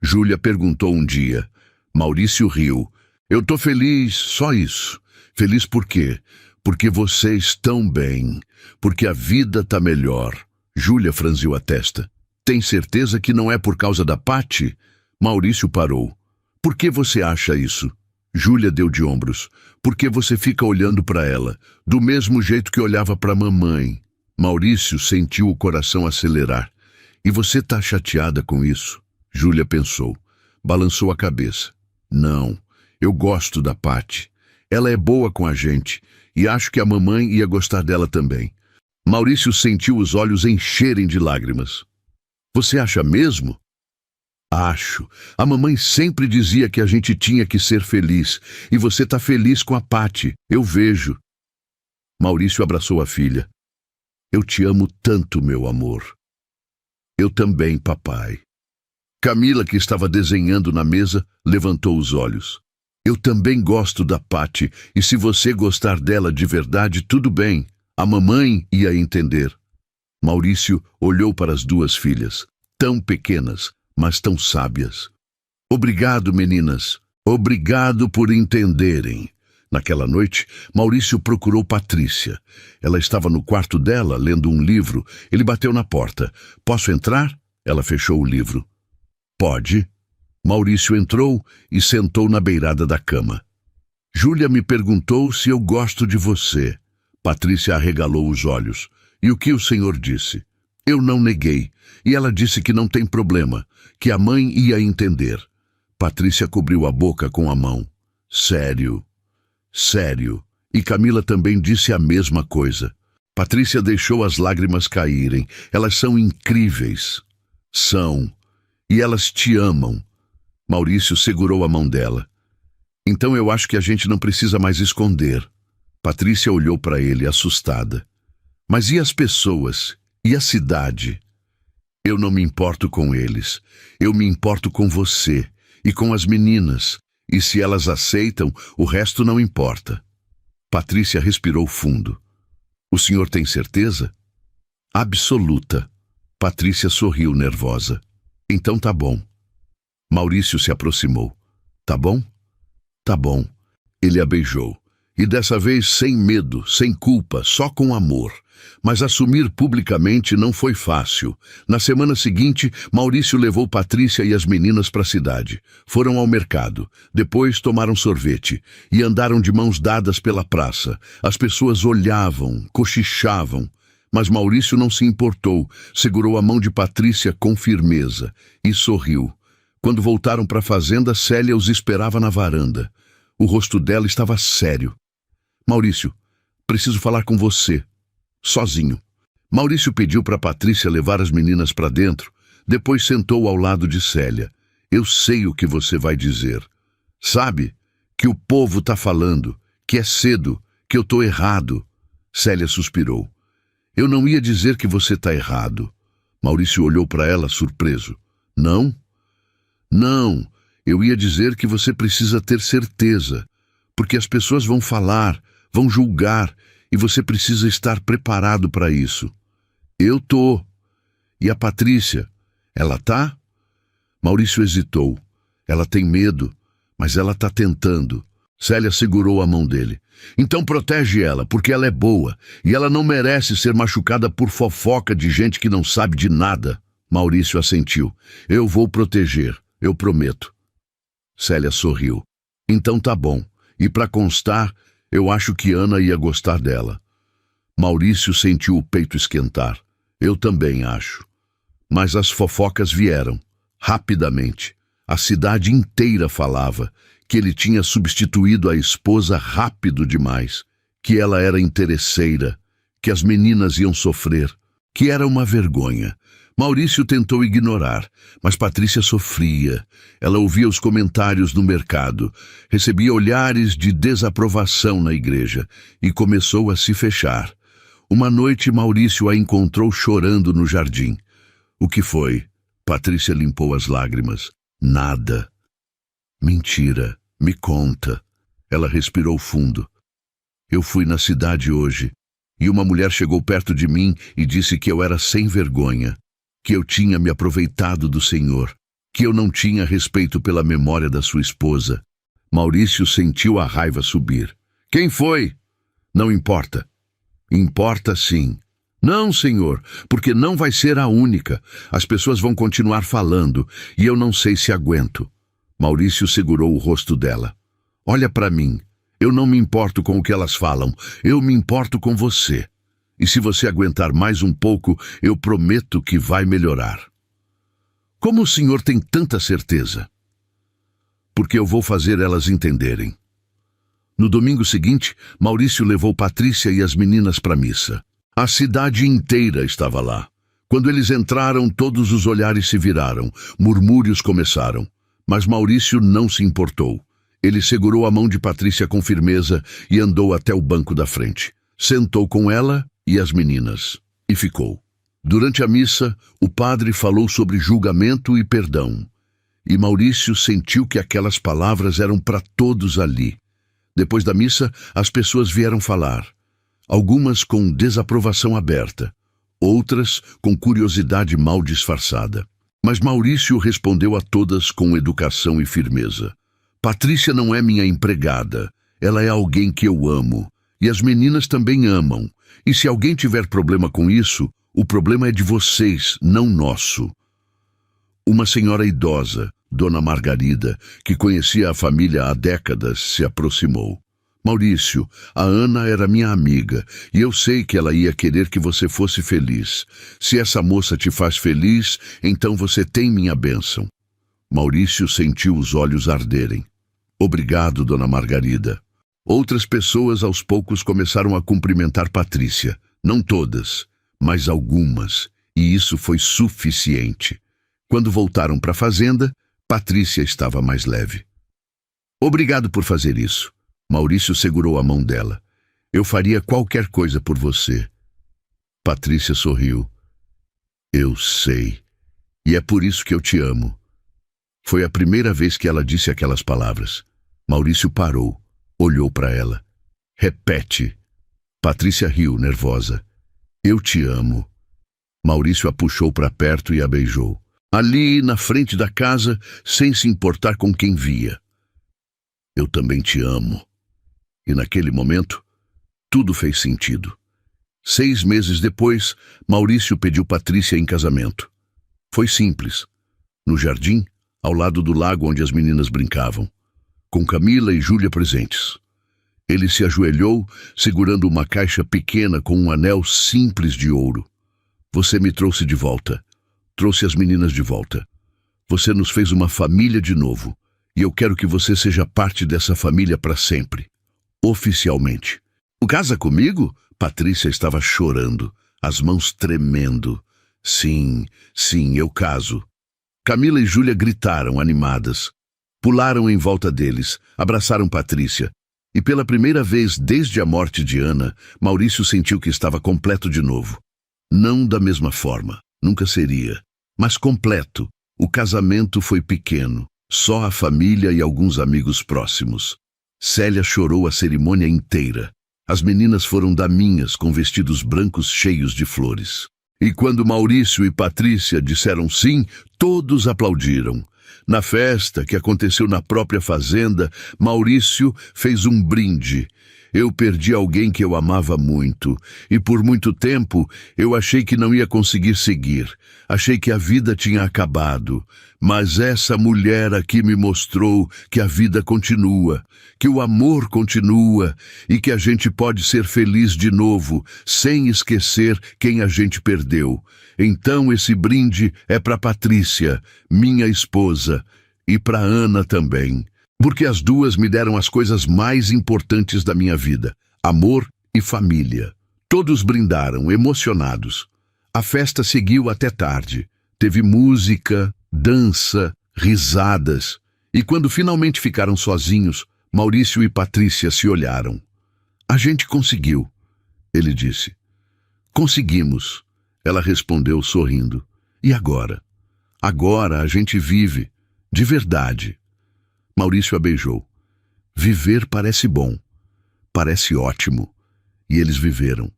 Júlia perguntou um dia. Maurício riu. Eu tô feliz, só isso. Feliz por quê? Porque vocês estão bem, porque a vida tá melhor. Júlia franziu a testa. Tem certeza que não é por causa da Patty? Maurício parou. Por que você acha isso? Júlia deu de ombros. Porque você fica olhando para ela, do mesmo jeito que olhava para a mamãe. Maurício sentiu o coração acelerar. E você tá chateada com isso? Júlia pensou. Balançou a cabeça. Não, eu gosto da Patty. Ela é boa com a gente, e acho que a mamãe ia gostar dela também. Maurício sentiu os olhos encherem de lágrimas. Você acha mesmo? Acho. A mamãe sempre dizia que a gente tinha que ser feliz. E você tá feliz com a Patty. Eu vejo. Maurício abraçou a filha. Eu te amo tanto, meu amor. Eu também, papai. Camila, que estava desenhando na mesa, levantou os olhos. Eu também gosto da Patty. E se você gostar dela de verdade, tudo bem. A mamãe ia entender. Maurício olhou para as duas filhas, tão pequenas, mas tão sábias. Obrigado, meninas. Obrigado por entenderem. Naquela noite, Maurício procurou Patrícia. Ela estava no quarto dela, lendo um livro. Ele bateu na porta. Posso entrar? Ela fechou o livro. Pode. Maurício entrou e sentou na beirada da cama. Júlia me perguntou se eu gosto de você. Patrícia arregalou os olhos. E o que o senhor disse? Eu não neguei. E ela disse que não tem problema, que a mãe ia entender. Patrícia cobriu a boca com a mão. Sério. Sério. E Camila também disse a mesma coisa. Patrícia deixou as lágrimas caírem. Elas são incríveis. São. E elas te amam. Maurício segurou a mão dela. Então eu acho que a gente não precisa mais esconder. Patrícia olhou para ele, assustada. Mas e as pessoas? E a cidade? Eu não me importo com eles. Eu me importo com você e com as meninas. E se elas aceitam, o resto não importa. Patrícia respirou fundo. O senhor tem certeza? Absoluta. Patrícia sorriu nervosa. Então tá bom. Maurício se aproximou. Tá bom? Tá bom. Ele a beijou. E dessa vez sem medo, sem culpa, só com amor. Mas assumir publicamente não foi fácil. Na semana seguinte, Maurício levou Patrícia e as meninas para a cidade. Foram ao mercado. Depois tomaram sorvete e andaram de mãos dadas pela praça. As pessoas olhavam, cochichavam. Mas Maurício não se importou. Segurou a mão de Patrícia com firmeza e sorriu. Quando voltaram para a fazenda, Célia os esperava na varanda. O rosto dela estava sério. Maurício, preciso falar com você. Sozinho. Maurício pediu para Patrícia levar as meninas para dentro. Depois sentou ao lado de Célia. Eu sei o que você vai dizer. Sabe que o povo está falando, que é cedo, que eu estou errado. Célia suspirou. Eu não ia dizer que você está errado. Maurício olhou para ela surpreso. Não? Não, eu ia dizer que você precisa ter certeza, porque as pessoas vão falar, vão julgar, e você precisa estar preparado para isso. Eu tô. E a Patrícia, ela tá? Maurício hesitou. Ela tem medo, mas ela tá tentando. Célia segurou a mão dele. Então protege ela, porque ela é boa, e ela não merece ser machucada por fofoca de gente que não sabe de nada. Maurício assentiu. Eu vou proteger, eu prometo. Célia sorriu. Então tá bom. E para constar, eu acho que Ana ia gostar dela. Maurício sentiu o peito esquentar. Eu também acho. Mas as fofocas vieram, rapidamente. A cidade inteira falava que ele tinha substituído a esposa rápido demais, que ela era interesseira, que as meninas iam sofrer, que era uma vergonha. Maurício tentou ignorar, mas Patrícia sofria. Ela ouvia os comentários no mercado, recebia olhares de desaprovação na igreja e começou a se fechar. Uma noite, Maurício a encontrou chorando no jardim. O que foi? Patrícia limpou as lágrimas. Nada. Mentira. Me conta. Ela respirou fundo. Eu fui na cidade hoje e uma mulher chegou perto de mim e disse que eu era sem vergonha, que eu tinha me aproveitado do Senhor, que eu não tinha respeito pela memória da sua esposa. Maurício sentiu a raiva subir. Quem foi? Não importa. Importa sim. Não, senhor, porque não vai ser a única. As pessoas vão continuar falando e eu não sei se aguento. Maurício segurou o rosto dela. Olha para mim. Eu não me importo com o que elas falam. Eu me importo com você. E se você aguentar mais um pouco, eu prometo que vai melhorar. Como o senhor tem tanta certeza? Porque eu vou fazer elas entenderem. No domingo seguinte, Maurício levou Patrícia e as meninas para a missa. A cidade inteira estava lá. Quando eles entraram, todos os olhares se viraram. Murmúrios começaram. Mas Maurício não se importou. Ele segurou a mão de Patrícia com firmeza e andou até o banco da frente. Sentou com ela e as meninas, e ficou. Durante a missa, o padre falou sobre julgamento e perdão, e Maurício sentiu que aquelas palavras eram para todos ali. Depois da missa, as pessoas vieram falar. algumas com desaprovação aberta, outras com curiosidade mal disfarçada. Mas Maurício respondeu a todas com educação e firmeza. Patrícia não é minha empregada, ela é alguém que eu amo, e as meninas também amam. E se alguém tiver problema com isso, o problema é de vocês, não nosso. Uma senhora idosa, Dona Margarida, que conhecia a família há décadas, se aproximou. Maurício, a Ana era minha amiga, e eu sei que ela ia querer que você fosse feliz. Se essa moça te faz feliz, então você tem minha bênção. Maurício sentiu os olhos arderem. Obrigado, Dona Margarida. Outras pessoas aos poucos começaram a cumprimentar Patrícia. Não todas, mas algumas, e isso foi suficiente. Quando voltaram para a fazenda, Patrícia estava mais leve. Obrigado por fazer isso. Maurício segurou a mão dela. Eu faria qualquer coisa por você. Patrícia sorriu. Eu sei. E é por isso que eu te amo. Foi a primeira vez que ela disse aquelas palavras. Maurício parou, olhou para ela. Repete. Patrícia riu, nervosa. Eu te amo. Maurício a puxou para perto e a beijou. Ali, na frente da casa, sem se importar com quem via. Eu também te amo. E naquele momento, tudo fez sentido. 6 meses depois, Maurício pediu Patrícia em casamento. Foi simples. No jardim, ao lado do lago onde as meninas brincavam, com Camila e Júlia presentes. Ele se ajoelhou, segurando uma caixa pequena com um anel simples de ouro. Você me trouxe de volta. Trouxe as meninas de volta. Você nos fez uma família de novo. E eu quero que você seja parte dessa família para sempre. Oficialmente. Casa comigo? Patrícia estava chorando, as mãos tremendo. Sim, eu caso. Camila e Júlia gritaram, animadas. Pularam em volta deles, abraçaram Patrícia. E pela primeira vez desde a morte de Ana, Maurício sentiu que estava completo de novo. Não da mesma forma, nunca seria, mas completo. O casamento foi pequeno, só a família e alguns amigos próximos. Célia chorou a cerimônia inteira. As meninas foram daminhas com vestidos brancos cheios de flores. E quando Maurício e Patrícia disseram sim, todos aplaudiram. Na festa, que aconteceu na própria fazenda, Maurício fez um brinde. Eu perdi alguém que eu amava muito, e por muito tempo eu achei que não ia conseguir seguir. Achei que a vida tinha acabado. Mas essa mulher aqui me mostrou que a vida continua, que o amor continua e que a gente pode ser feliz de novo, sem esquecer quem a gente perdeu. Então esse brinde é para Patrícia, minha esposa, e para Ana também. Porque as duas me deram as coisas mais importantes da minha vida, amor e família. Todos brindaram, emocionados. A festa seguiu até tarde. Teve música, dança, risadas. E quando finalmente ficaram sozinhos, Maurício e Patrícia se olharam. A gente conseguiu, ele disse. Conseguimos, ela respondeu sorrindo. E agora? Agora a gente vive, de verdade. Maurício a beijou. Viver parece bom. Parece ótimo. E eles viveram.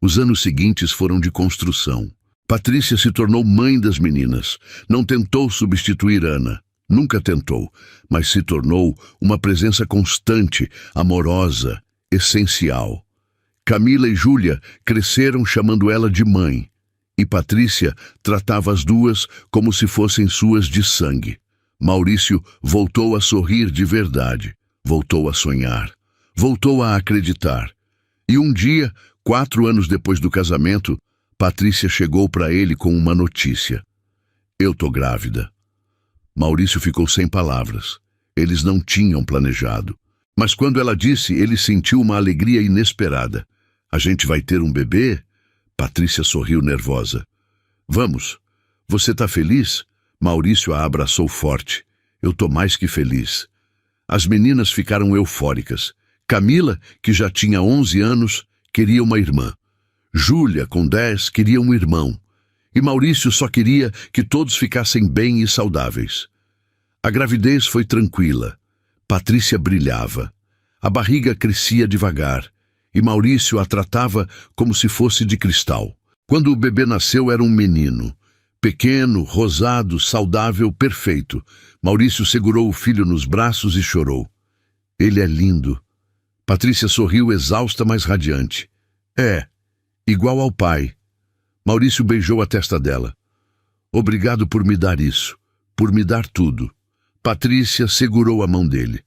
Os anos seguintes foram de construção. Patrícia se tornou mãe das meninas. Não tentou substituir Ana. Nunca tentou. Mas se tornou uma presença constante, amorosa, essencial. Camila e Júlia cresceram chamando ela de mãe. E Patrícia tratava as duas como se fossem suas de sangue. Maurício voltou a sorrir de verdade, voltou a sonhar, voltou a acreditar. E um dia, 4 anos depois do casamento, Patrícia chegou para ele com uma notícia. Eu tô grávida. Maurício ficou sem palavras. Eles não tinham planejado. Mas quando ela disse, ele sentiu uma alegria inesperada. A gente vai ter um bebê? Patrícia sorriu nervosa. Vamos. Você tá feliz? Maurício a abraçou forte. Eu tô mais que feliz. As meninas ficaram eufóricas. Camila, que já tinha 11 anos, queria uma irmã. Júlia, com 10, queria um irmão. E Maurício só queria que todos ficassem bem e saudáveis. A gravidez foi tranquila. Patrícia brilhava. A barriga crescia devagar. e Maurício a tratava como se fosse de cristal. Quando o bebê nasceu, era um menino. Pequeno, rosado, saudável, perfeito. Maurício segurou o filho nos braços e chorou. Ele é lindo. Patrícia sorriu exausta, mas radiante. É, igual ao pai. Maurício beijou a testa dela. Obrigado por me dar isso, por me dar tudo. Patrícia segurou a mão dele.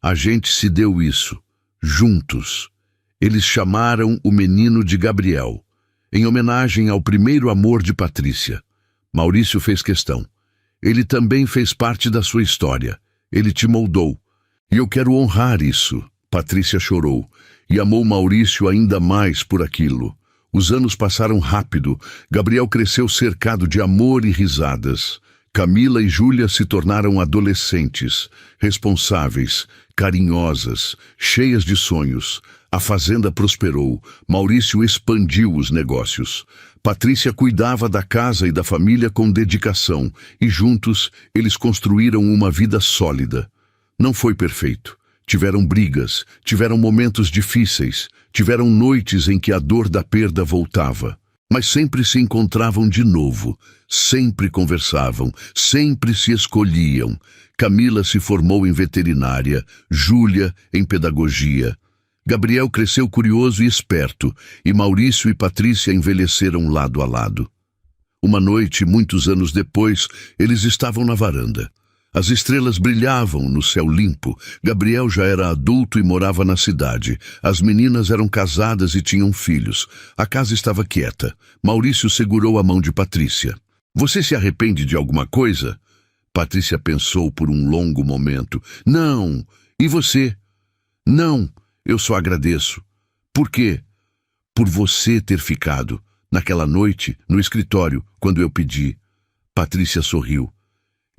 A gente se deu isso, juntos. Eles chamaram o menino de Gabriel, em homenagem ao primeiro amor de Patrícia. Maurício fez questão. Ele também fez parte da sua história. Ele te moldou. E eu quero honrar isso. Patrícia chorou e amou Maurício ainda mais por aquilo. Os anos passaram rápido. Gabriel cresceu cercado de amor e risadas. Camila e Júlia se tornaram adolescentes, responsáveis, carinhosas, cheias de sonhos. A fazenda prosperou. Maurício expandiu os negócios. Patrícia cuidava da casa e da família com dedicação, e juntos eles construíram uma vida sólida. Não foi perfeito. Tiveram brigas, tiveram momentos difíceis, tiveram noites em que a dor da perda voltava. Mas sempre se encontravam de novo, sempre conversavam, sempre se escolhiam. Camila se formou em veterinária, Júlia em pedagogia. Gabriel cresceu curioso e esperto, e Maurício e Patrícia envelheceram lado a lado. Uma noite, muitos anos depois, eles estavam na varanda. As estrelas brilhavam no céu limpo. Gabriel já era adulto e morava na cidade. As meninas eram casadas e tinham filhos. A casa estava quieta. Maurício segurou a mão de Patrícia. Você se arrepende de alguma coisa? Patrícia pensou por um longo momento. Não. E você? Não. Eu só agradeço. Por quê? Por você ter ficado. Naquela noite, no escritório, quando eu pedi. Patrícia sorriu.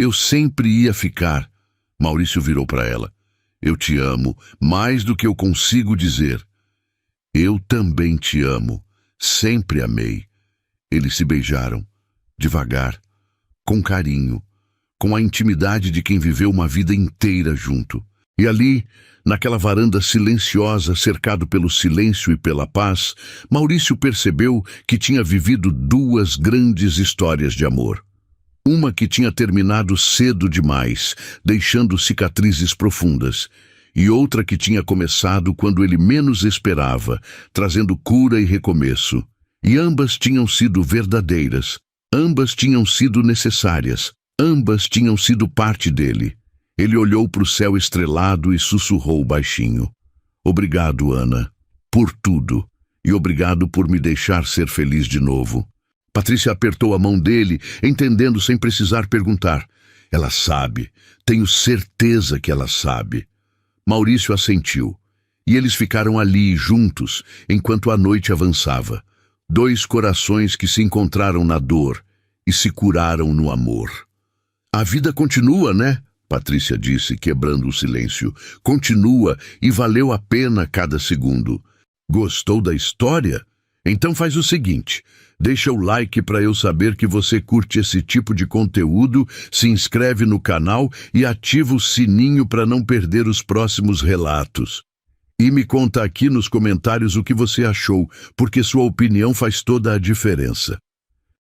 Eu sempre ia ficar. Maurício virou para ela. Eu te amo, mais do que eu consigo dizer. Eu também te amo. Sempre amei. Eles se beijaram, devagar, com carinho, com a intimidade de quem viveu uma vida inteira junto. E ali, naquela varanda silenciosa, cercado pelo silêncio e pela paz, Maurício percebeu que tinha vivido duas grandes histórias de amor. Uma que tinha terminado cedo demais, deixando cicatrizes profundas, e outra que tinha começado quando ele menos esperava, trazendo cura e recomeço. E ambas tinham sido verdadeiras, ambas tinham sido necessárias, ambas tinham sido parte dele. Ele olhou para o céu estrelado e sussurrou baixinho. Obrigado, Ana, por tudo, e obrigado por me deixar ser feliz de novo. Patrícia apertou a mão dele, entendendo sem precisar perguntar. Ela sabe, tenho certeza que ela sabe. Maurício assentiu, e eles ficaram ali, juntos, enquanto a noite avançava. Dois corações que se encontraram na dor e se curaram no amor. A vida continua, né? Patrícia disse, quebrando o silêncio. Continua, e valeu a pena cada segundo. Gostou da história? Então faz o seguinte, deixa o like para eu saber que você curte esse tipo de conteúdo, se inscreve no canal e ativa o sininho para não perder os próximos relatos. E me conta aqui nos comentários o que você achou, porque sua opinião faz toda a diferença.